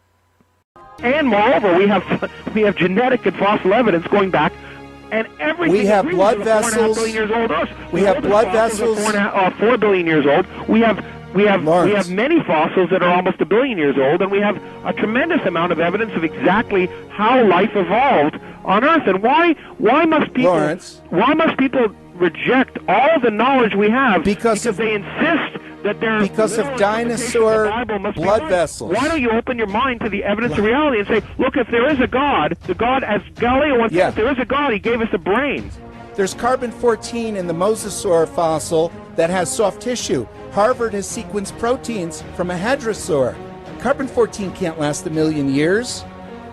[SPEAKER 14] And moreover, we have genetic and fossil evidence going back And everything
[SPEAKER 15] we have
[SPEAKER 14] agrees
[SPEAKER 15] blood
[SPEAKER 14] with 4.5
[SPEAKER 15] vessels.
[SPEAKER 14] billion years old.
[SPEAKER 15] We have blood vessels.
[SPEAKER 14] 4 billion years old. We have many fossils that are almost 1 billion years old, and we have a tremendous amount of evidence of exactly how life evolved on Earth. And why must people reject all the knowledge we have because they insist that there's
[SPEAKER 15] because of dinosaur blood vessels.
[SPEAKER 14] Why don't you open your mind to the evidence of reality and say, look, if there is a God, the God, as Galileo once said, if there is a God, he gave us a brain.
[SPEAKER 15] There's carbon-14 in the mosasaur fossil that has soft tissue. Harvard has sequenced proteins from a hadrosaur. Carbon-14 can't last 1 million years,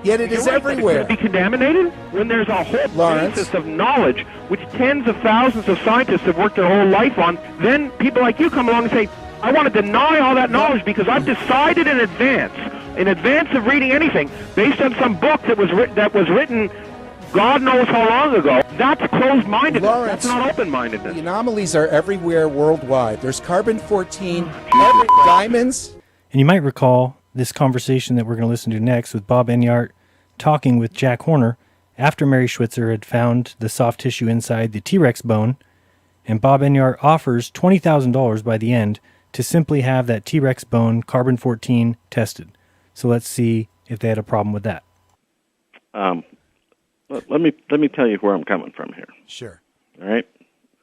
[SPEAKER 15] yet it is everywhere.
[SPEAKER 14] Could it be contaminated? When there's a whole basis of knowledge, which tens of thousands of scientists have worked their whole life on, then people like you come along and say, I want to deny all that knowledge because I've decided in advance of reading anything, based on some book that was written God knows how long ago. That's closed-mindedness. That's not open-mindedness.
[SPEAKER 15] The anomalies are everywhere worldwide. There's carbon-14, diamonds.
[SPEAKER 5] And you might recall this conversation that we're going to listen to next with Bob Enyart talking with Jack Horner after Mary Schweitzer had found the soft tissue inside the T-Rex bone, and Bob Enyart offers $20,000 by the end to simply have that T-Rex bone, carbon-14, tested. So let's see if they had a problem with that.
[SPEAKER 16] Let me tell you where I'm coming from here.
[SPEAKER 15] Sure.
[SPEAKER 16] All right.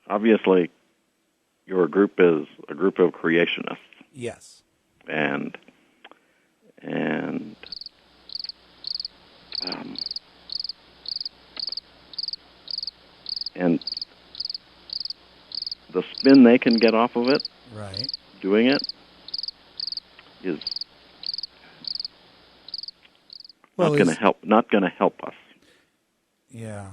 [SPEAKER 16] Obviously, your group is a group of creationists.
[SPEAKER 15] Yes.
[SPEAKER 16] And the spin they can get off of it,
[SPEAKER 15] right,
[SPEAKER 16] doing it, is not going to help us.
[SPEAKER 15] Yeah.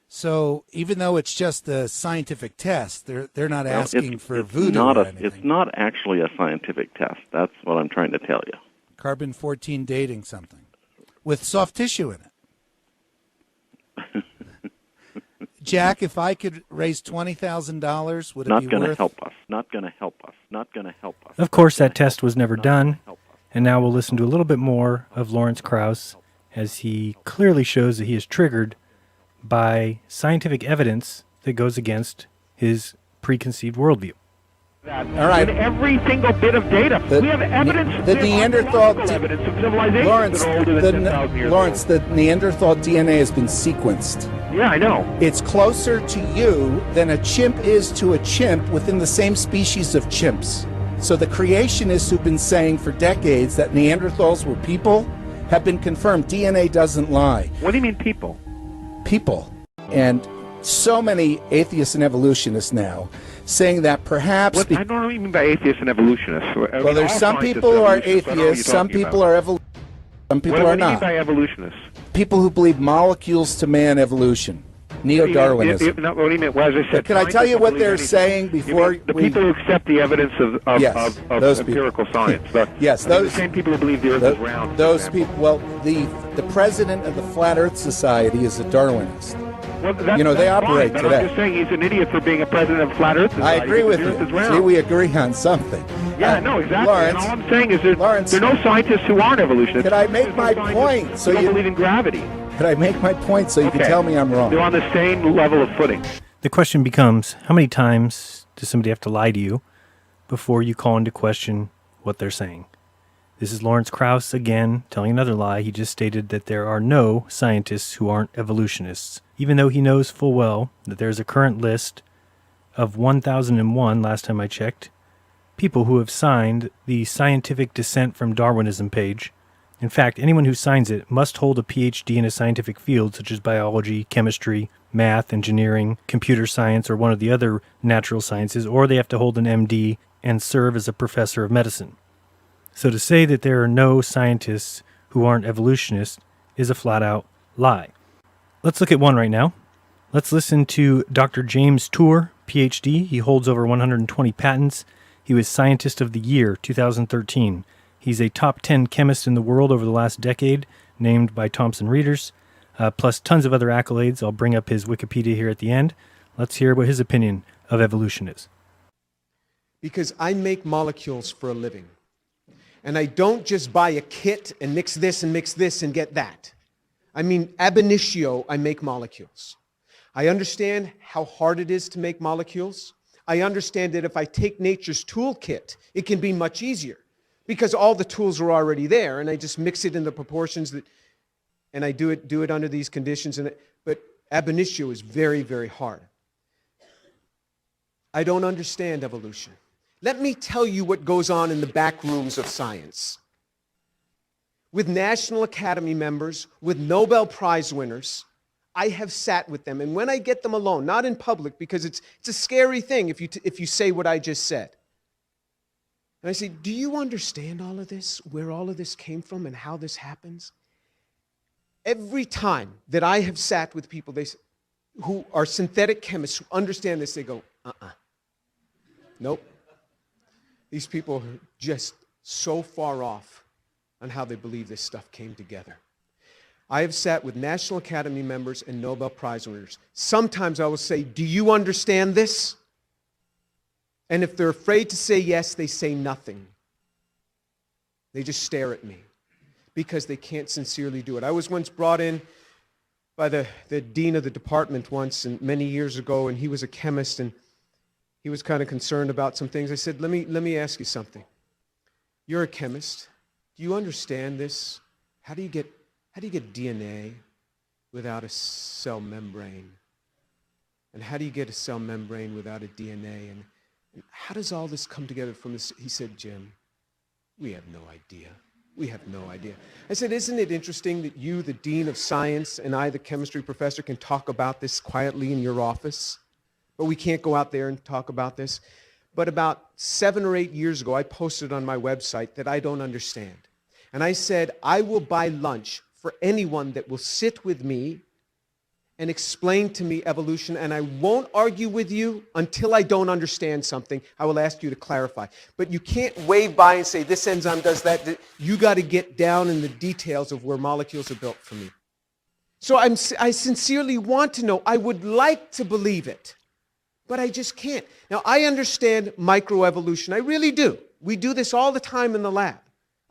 [SPEAKER 15] So even though it's just a scientific test, they're not asking for voodoo or anything.
[SPEAKER 16] It's not actually a scientific test. That's what I'm trying to tell you.
[SPEAKER 15] Carbon-14 dating something with soft tissue in it. Jack, if I could raise $20,000, would it be worth?
[SPEAKER 16] Not going to help us. Not going to help us. Not going to help us.
[SPEAKER 5] Of course, that test was never done. And now we'll listen to a little bit more of Lawrence Krauss as he clearly shows that he is triggered by scientific evidence that goes against his preconceived worldview.
[SPEAKER 15] All right.
[SPEAKER 14] With every single bit of data, we have evidence.
[SPEAKER 15] The Neanderthal
[SPEAKER 14] evidence of civilization
[SPEAKER 15] Lawrence,
[SPEAKER 14] that are older than 10,000 years
[SPEAKER 15] Lawrence,
[SPEAKER 14] old.
[SPEAKER 15] the Neanderthal DNA has been sequenced.
[SPEAKER 14] Yeah, I know.
[SPEAKER 15] It's closer to you than a chimp is to a chimp within the same species of chimps. So the creationists who've been saying for decades that Neanderthals were people have been confirmed. DNA doesn't lie.
[SPEAKER 14] What do you mean people?
[SPEAKER 15] People. And so many atheists and evolutionists now saying that perhaps...
[SPEAKER 14] I don't know what you mean by atheists and evolutionists.
[SPEAKER 15] Well, there's some people who are atheists, some people are some people are
[SPEAKER 14] not. What do you mean
[SPEAKER 15] not.
[SPEAKER 14] by evolutionists?
[SPEAKER 15] People who believe molecules to man evolution. Neo-Darwinism.
[SPEAKER 14] What do you mean? Well, as I said,
[SPEAKER 15] can I tell you what they're saying before
[SPEAKER 14] the people who accept the evidence of empirical science?
[SPEAKER 15] The
[SPEAKER 14] same people who believe the Earth is round.
[SPEAKER 15] Those people. Well, the president of the Flat Earth Society is a Darwinist.
[SPEAKER 14] Well,
[SPEAKER 15] they operate
[SPEAKER 14] fine,
[SPEAKER 15] today.
[SPEAKER 14] I'm just saying he's an idiot for being a president of Flat Earth Society.
[SPEAKER 15] I agree with you. See, we agree on something.
[SPEAKER 14] Yeah, no, exactly.
[SPEAKER 15] Lawrence,
[SPEAKER 14] and all I'm saying is there are no scientists who aren't evolutionists.
[SPEAKER 15] Could I make my point?
[SPEAKER 14] So you believe in gravity.
[SPEAKER 15] Could I make my point so you can tell me I'm wrong?
[SPEAKER 14] They're on the same level of footing.
[SPEAKER 5] The question becomes, how many times does somebody have to lie to you before you call into question what they're saying? This is Lawrence Krauss again telling another lie. He just stated that there are no scientists who aren't evolutionists, even though he knows full well that there's a current list of 1,001, last time I checked, people who have signed the Scientific Dissent from Darwinism page. In fact, anyone who signs it must hold a PhD in a scientific field such as biology, chemistry, math, engineering, computer science, or one of the other natural sciences, or they have to hold an MD and serve as a professor of medicine. So to say that there are no scientists who aren't evolutionists is a flat-out lie. Let's look at one right now. Let's listen to Dr. James Tour, PhD. He holds over 120 patents. He was Scientist of the Year, 2013. He's a top 10 chemist in the world over the last decade, named by Thomson Reuters, plus tons of other accolades. I'll bring up his Wikipedia here at the end. Let's hear what his opinion of evolution is.
[SPEAKER 17] Because I make molecules for a living. And I don't just buy a kit and mix this and get that. I mean, ab initio, I make molecules. I understand how hard it is to make molecules. I understand that if I take nature's toolkit, it can be much easier because all the tools are already there, and I just mix it in the proportions that, and I do it under these conditions. But ab initio is very, very hard. I don't understand evolution. Let me tell you what goes on in the back rooms of science. With National Academy members, with Nobel Prize winners, I have sat with them, and when I get them alone, not in public, because it's a scary thing if you say what I just said. And I say, do you understand all of this, where all of this came from and how this happens? Every time that I have sat with people who are synthetic chemists who understand this, they go, nope. These people are just so far off on how they believe this stuff came together. I have sat with National Academy members and Nobel Prize winners. Sometimes I will say, do you understand this? And if they're afraid to say yes, they say nothing. They just stare at me because they can't sincerely do it. I was once brought in by the dean of the department once, and many years ago, and he was a chemist, and he was kind of concerned about some things. I said, let me ask you something. You're a chemist. Do you understand this? How do you get DNA without a cell membrane? And how do you get a cell membrane without a DNA? And how does all this come together from this? He said, Jim, we have no idea. We have no idea. I said, isn't it interesting that you, the dean of science, and I, the chemistry professor, can talk about this quietly in your office? But we can't go out there and talk about this. But about 7 or 8 years ago, I posted on my website that I don't understand. And I said, I will buy lunch for anyone that will sit with me and explain to me evolution, and I won't argue with you until I don't understand something. I will ask you to clarify. But you can't wave by and say, this enzyme does that. You got to get down in the details of where molecules are built for me. So I sincerely want to know. I would like to believe it, but I just can't. Now, I understand microevolution. I really do. We do this all the time in the lab.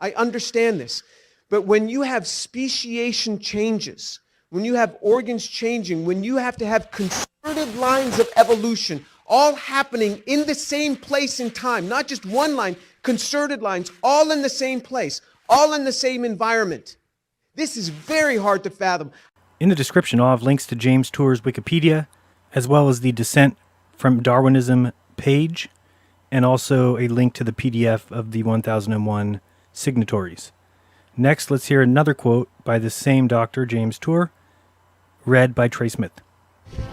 [SPEAKER 17] I understand this. But when you have speciation changes, when you have organs changing, when you have to have concerted lines of evolution all happening in the same place in time, not just one line, concerted lines, all in the same place, all in the same environment, this is very hard to fathom.
[SPEAKER 5] In the description, I'll have links to James Tour's Wikipedia, as well as the Descent from Darwinism page, and also a link to the PDF of the 1001 signatories. Next, let's hear another quote by the same Dr. James Tour, read by Trey Smith.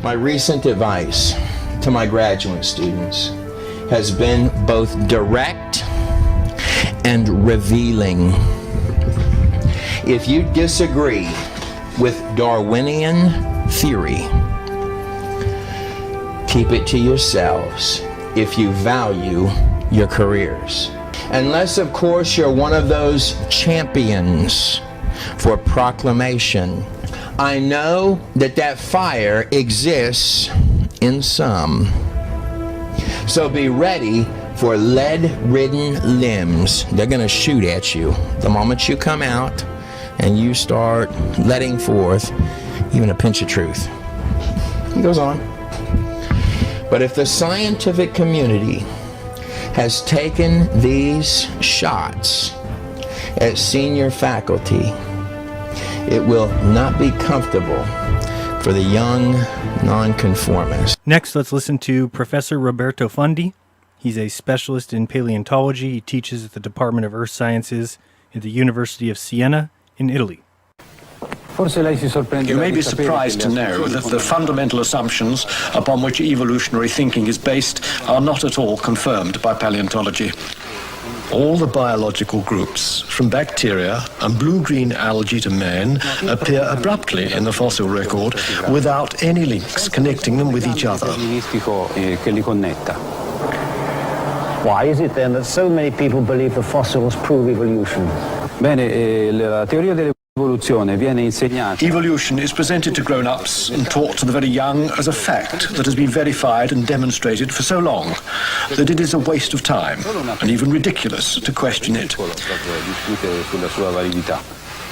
[SPEAKER 18] My recent advice to my graduate students has been both direct and revealing. If you disagree with Darwinian theory, keep it to yourselves if you value your careers. Unless, of course, you're one of those champions for proclamation. I know that fire exists in some. So be ready for lead-ridden limbs. They're going to shoot at you the moment you come out and you start letting forth even a pinch of truth. He goes on. But if the scientific community has taken these shots at senior faculty, it will not be comfortable for the young nonconformists.
[SPEAKER 5] Next, let's listen to Professor Roberto Fundi. He's a specialist in paleontology. He teaches at the Department of Earth Sciences at the University of Siena in Italy.
[SPEAKER 19] You may be surprised to know that the fundamental assumptions upon which evolutionary thinking is based are not at all confirmed by paleontology. All the biological groups, from bacteria and blue-green algae to man, appear abruptly in the fossil record without any links connecting them with each other.
[SPEAKER 20] Why is it then that so many people believe the fossils prove evolution?
[SPEAKER 19] Evolution is presented to grown-ups and taught to the very young as a fact that has been verified and demonstrated for so long that it is a waste of time and even ridiculous to question it.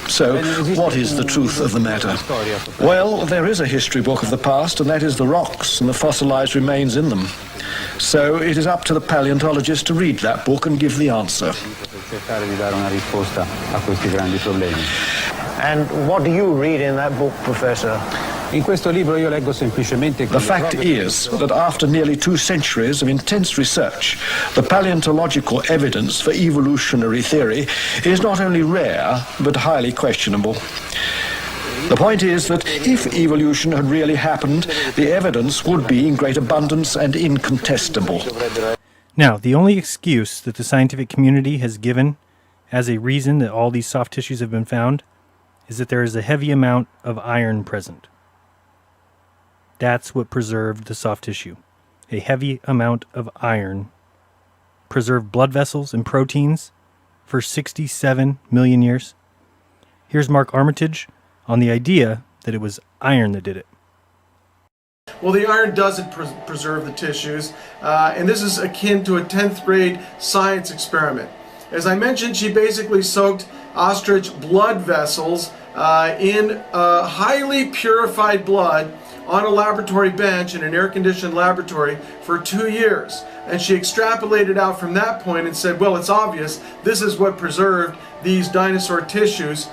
[SPEAKER 19] So, what is the truth of the matter? Well, there is a history book of the past, and that is the rocks and the fossilized remains in them. So, it is up to the paleontologist to read that book and give the answer.
[SPEAKER 20] And what do you read in that book, Professor?
[SPEAKER 19] The fact is that after nearly 2 centuries of intense research, the paleontological evidence for evolutionary theory is not only rare, but highly questionable. The point is that if evolution had really happened, the evidence would be in great abundance and incontestable.
[SPEAKER 5] Now, the only excuse that the scientific community has given as a reason that all these soft tissues have been found is that there is a heavy amount of iron present. That's what preserved the soft tissue. A heavy amount of iron preserved blood vessels and proteins for 67 million years. Here's Mark Armitage on the idea that it was iron that did it.
[SPEAKER 1] Well, the iron doesn't preserve the tissues, and this is akin to a 10th grade science experiment. As I mentioned, she basically soaked ostrich blood vessels in highly purified blood on a laboratory bench in an air-conditioned laboratory for 2 years. And she extrapolated out from that point and said, well, it's obvious this is what preserved these dinosaur tissues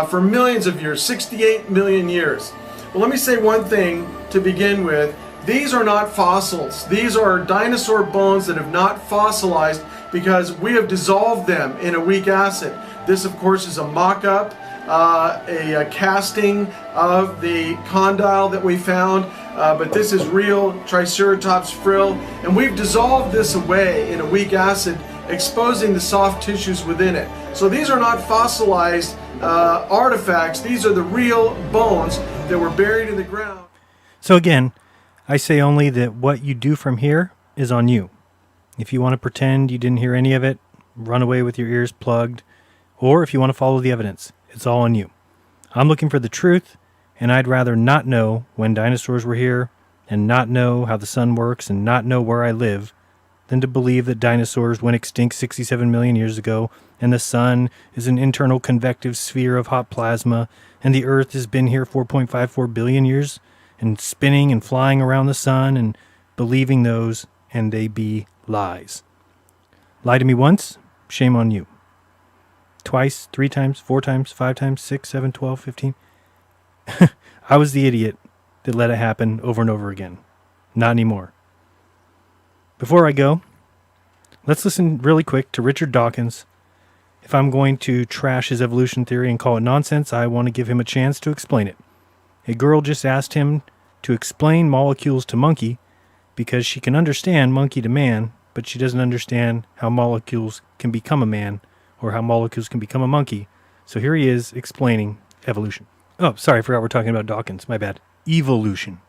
[SPEAKER 1] for millions of years, 68 million years. Well, let me say one thing to begin with. These are not fossils. These are dinosaur bones that have not fossilized because we have dissolved them in a weak acid. This, of course, is a mock-up, a casting of the condyle that we found, but this is real Triceratops frill, and we've dissolved this away in a weak acid, exposing the soft tissues within it. So these are not fossilized artifacts. These are the real bones that were buried in the ground.
[SPEAKER 5] So again, I say only that what you do from here is on you. If you want to pretend you didn't hear any of it, run away with your ears plugged, or if you want to follow the evidence, it's all on you. I'm looking for the truth, and I'd rather not know when dinosaurs were here, and not know how the sun works, and not know where I live, than to believe that dinosaurs went extinct 67 million years ago, and the sun is an internal convective sphere of hot plasma, and the Earth has been here 4.54 billion years, and spinning and flying around the sun, and believing those, and they be lies. Lie to me once, shame on you. Twice, 3 times, 4 times, 5 times, 6, 7, 12, 15. I was the idiot that let it happen over and over again. Not anymore. Before I go, let's listen really quick to Richard Dawkins. If I'm going to trash his evolution theory and call it nonsense, I want to give him a chance to explain it. A girl just asked him to explain molecules to monkey because she can understand monkey to man, but she doesn't understand how molecules can become a man or how molecules can become a monkey. So here he is explaining evolution. Oh, sorry, I forgot we're talking about Dawkins. My bad. Evolution.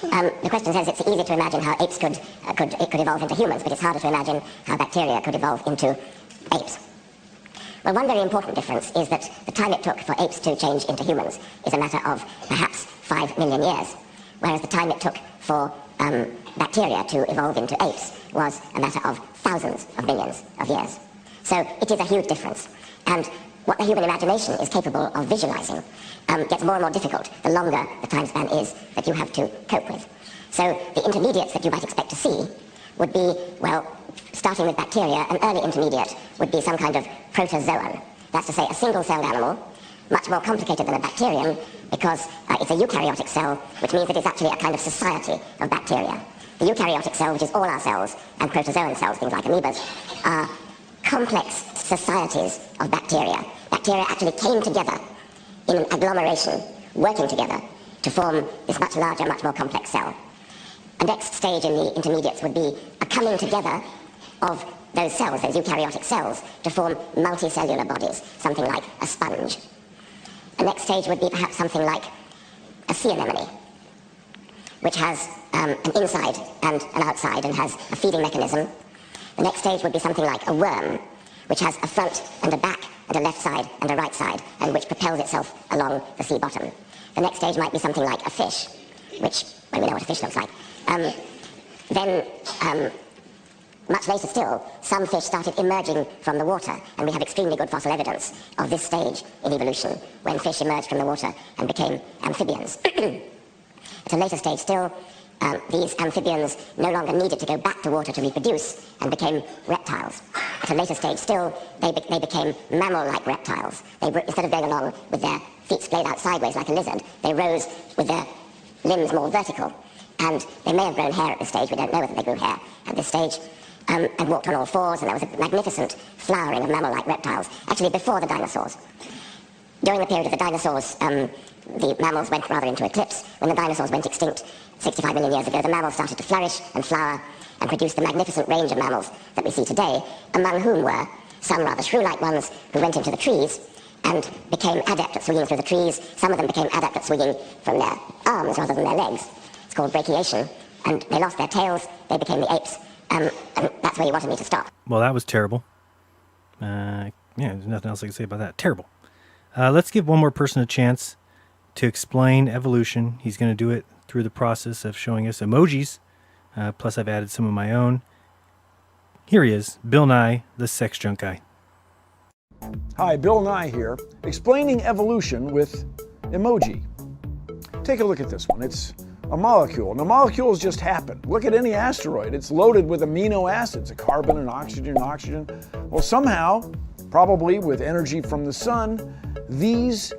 [SPEAKER 21] The question says it's easy to imagine how apes could evolve into humans, but it's harder to imagine how bacteria could evolve into apes. Well, one very important difference is that the time it took for apes to change into humans is a matter of perhaps 5 million years, whereas the time it took for bacteria to evolve into apes was a matter of thousands of millions of years. So it is a huge difference. And what the human imagination is capable of visualizing gets more and more difficult the longer the time span is that you have to cope with. So the intermediates that you might expect to see would be, well, starting with bacteria, an early intermediate would be some kind of protozoan. That's to say, a single-celled animal, much more complicated than a bacterium, because it's a eukaryotic cell, which means that it's actually a kind of society of bacteria. The eukaryotic cell, which is all our cells, and protozoan cells, things like amoebas, are complex societies of bacteria. Bacteria actually came together in an agglomeration, working together to form this much larger, much more complex cell. The next stage in the intermediates would be a coming together of those cells, those eukaryotic cells, to form multicellular bodies, something like a sponge. The next stage would be perhaps something like a sea anemone, which has an inside and an outside and has a feeding mechanism. The next stage would be something like a worm, which has a front and a back and a left side and a right side, and which propels itself along the sea bottom. The next stage might be something like a fish, which, well, we know what a fish looks like. Then Much later still, some fish started emerging from the water, and we have extremely good fossil evidence of this stage in evolution, when fish emerged from the water and became amphibians. At a later stage still, these amphibians no longer needed to go back to water to reproduce and became reptiles. At a later stage still, they became mammal-like reptiles. Instead of going along with their feet splayed out sideways like a lizard, they rose with their limbs more vertical. And they may have grown hair at this stage, we don't know whether they grew hair at this stage, and walked on all fours, and there was a magnificent flowering of mammal-like reptiles, actually before the dinosaurs. During the period of the dinosaurs, the mammals went rather into eclipse. When the dinosaurs went extinct 65 million years ago, the mammals started to flourish and flower and produce the magnificent range of mammals that we see today, among whom were some rather shrew-like ones who went into the trees and became adept at swinging through the trees. Some of them became adept at swinging from their arms rather than their legs. It's called brachiation. And they lost their tails, they became the apes, and that's where you wanted me to stop.
[SPEAKER 5] Well, that was terrible. Yeah, there's nothing else I can say about that. Terrible. Let's give one more person a chance to explain evolution. He's going to do it through the process of showing us emojis. Plus, I've added some of my own. Here he is, Bill Nye, the sex junk guy.
[SPEAKER 4] Hi, Bill Nye here, explaining evolution with emoji. Take a look at this one. It's a molecule. Now, molecules just happen. Look at any asteroid. It's loaded with amino acids, a carbon, an oxygen, oxygen. Well, somehow, probably with energy from the sun, these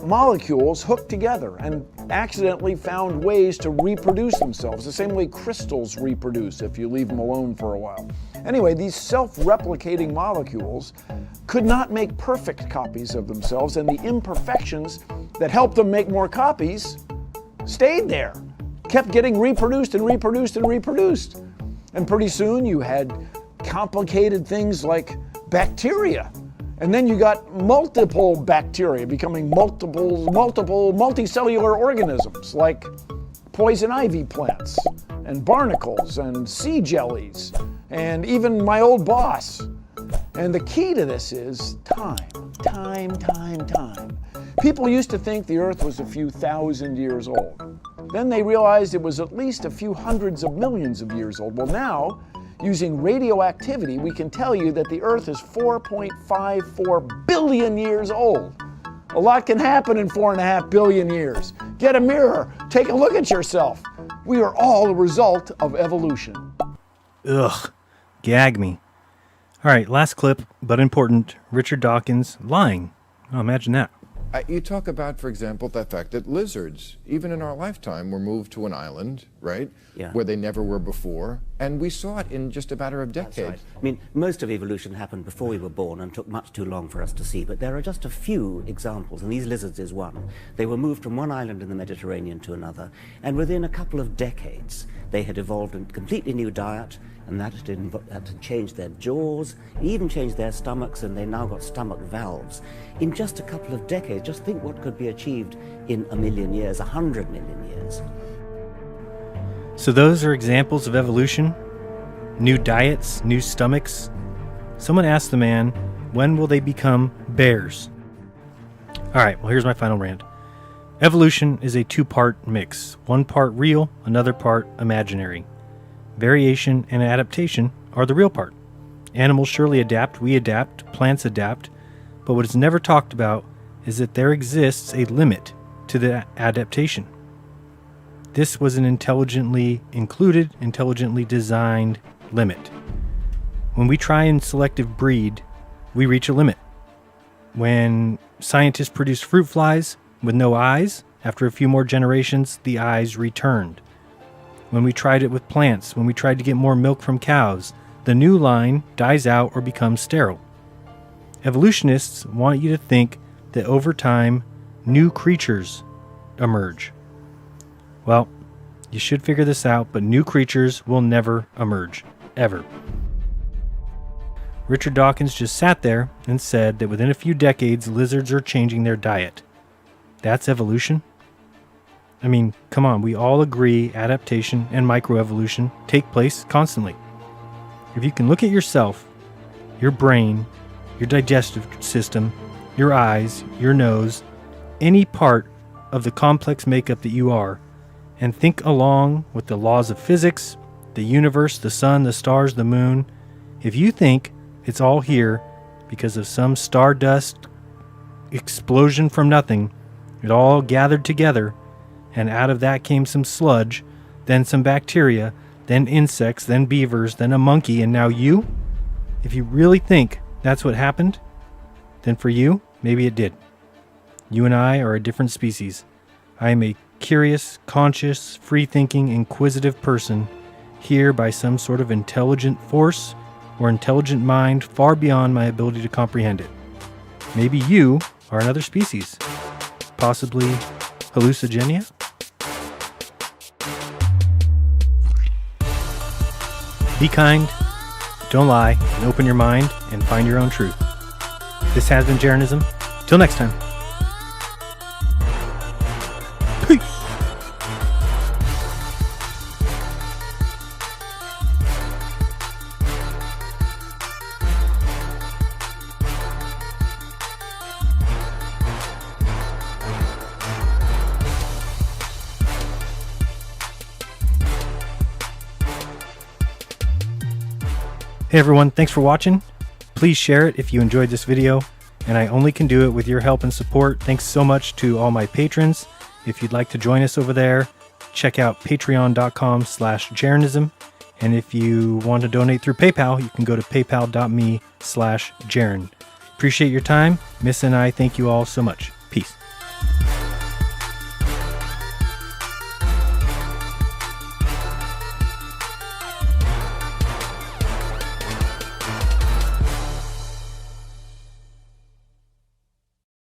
[SPEAKER 4] molecules hooked together and accidentally found ways to reproduce themselves, the same way crystals reproduce if you leave them alone for a while. Anyway, these self-replicating molecules could not make perfect copies of themselves, and the imperfections that helped them make more copies stayed there, kept getting reproduced and reproduced and reproduced. And pretty soon you had complicated things like bacteria. And then you got multiple bacteria becoming multiple multicellular organisms like poison ivy plants and barnacles and sea jellies and even my old boss. And the key to this is time. People used to think the Earth was a few thousand years old. Then they realized it was at least a few hundreds of millions of years old. Well, now, using radioactivity, we can tell you that the Earth is 4.54 billion years old. A lot can happen in 4.5 billion years. Get a mirror, take a look at yourself. We are all a result of evolution.
[SPEAKER 5] Ugh, gag me. All right, last clip, but important. Richard Dawkins lying. Oh, imagine that.
[SPEAKER 22] You talk about, for example, the fact that lizards, even in our lifetime, were moved to an island, right?
[SPEAKER 23] Yeah.
[SPEAKER 22] Where they never were before. And we saw it in just a matter of decades.
[SPEAKER 23] That's right. I mean, most of evolution happened before we were born and took much too long for us to see. But there are just a few examples, and these lizards is one. They were moved from one island in the Mediterranean to another. And within a couple of decades, they had evolved a completely new diet, and that had changed their jaws, even changed their stomachs, and they now got stomach valves. In just a couple of decades, just think what could be achieved in 1 million years, 100 million years.
[SPEAKER 5] So those are examples of evolution? New diets, new stomachs? Someone asked the man, when will they become bears? All right, well, here's my final rant. Evolution is a two-part mix. One part real, another part imaginary. Variation and adaptation are the real part. Animals surely adapt, we adapt, plants adapt, but what is never talked about is that there exists a limit to the adaptation. This was an intelligently included, intelligently designed limit. When we try and selective breed, we reach a limit. When scientists produced fruit flies with no eyes, after a few more generations, the eyes returned. When we tried it with plants, when we tried to get more milk from cows, the new line dies out or becomes sterile. Evolutionists want you to think that over time, new creatures emerge. Well, you should figure this out, but new creatures will never emerge. Ever. Richard Dawkins just sat there and said that within a few decades, lizards are changing their diet. That's evolution? I mean, come on, we all agree adaptation and microevolution take place constantly. If you can look at yourself, your brain, your digestive system, your eyes, your nose, any part of the complex makeup that you are, and think along with the laws of physics, the universe, the sun, the stars, the moon. If you think it's all here because of some stardust explosion from nothing, it all gathered together, and out of that came some sludge, then some bacteria, then insects, then beavers, then a monkey, and now you? If you really think that's what happened, then for you, maybe it did. You and I are a different species. I am a curious, conscious, free-thinking, inquisitive person, here by some sort of intelligent force or intelligent mind far beyond my ability to comprehend it. Maybe you are another species, possibly hallucigenia? Be kind, don't lie, and open your mind and find your own truth. This has been Jeranism. Till next time. Peace. Hey everyone, thanks for watching. Please share it if you enjoyed this video, and I only can do it with your help and support. Thanks so much to all my patrons. If you'd like to join us over there, check out patreon.com/jeranism. And if you want to donate through PayPal, you can go to paypal.me/Jeran. Appreciate your time. Miss and I thank you all so much. Peace.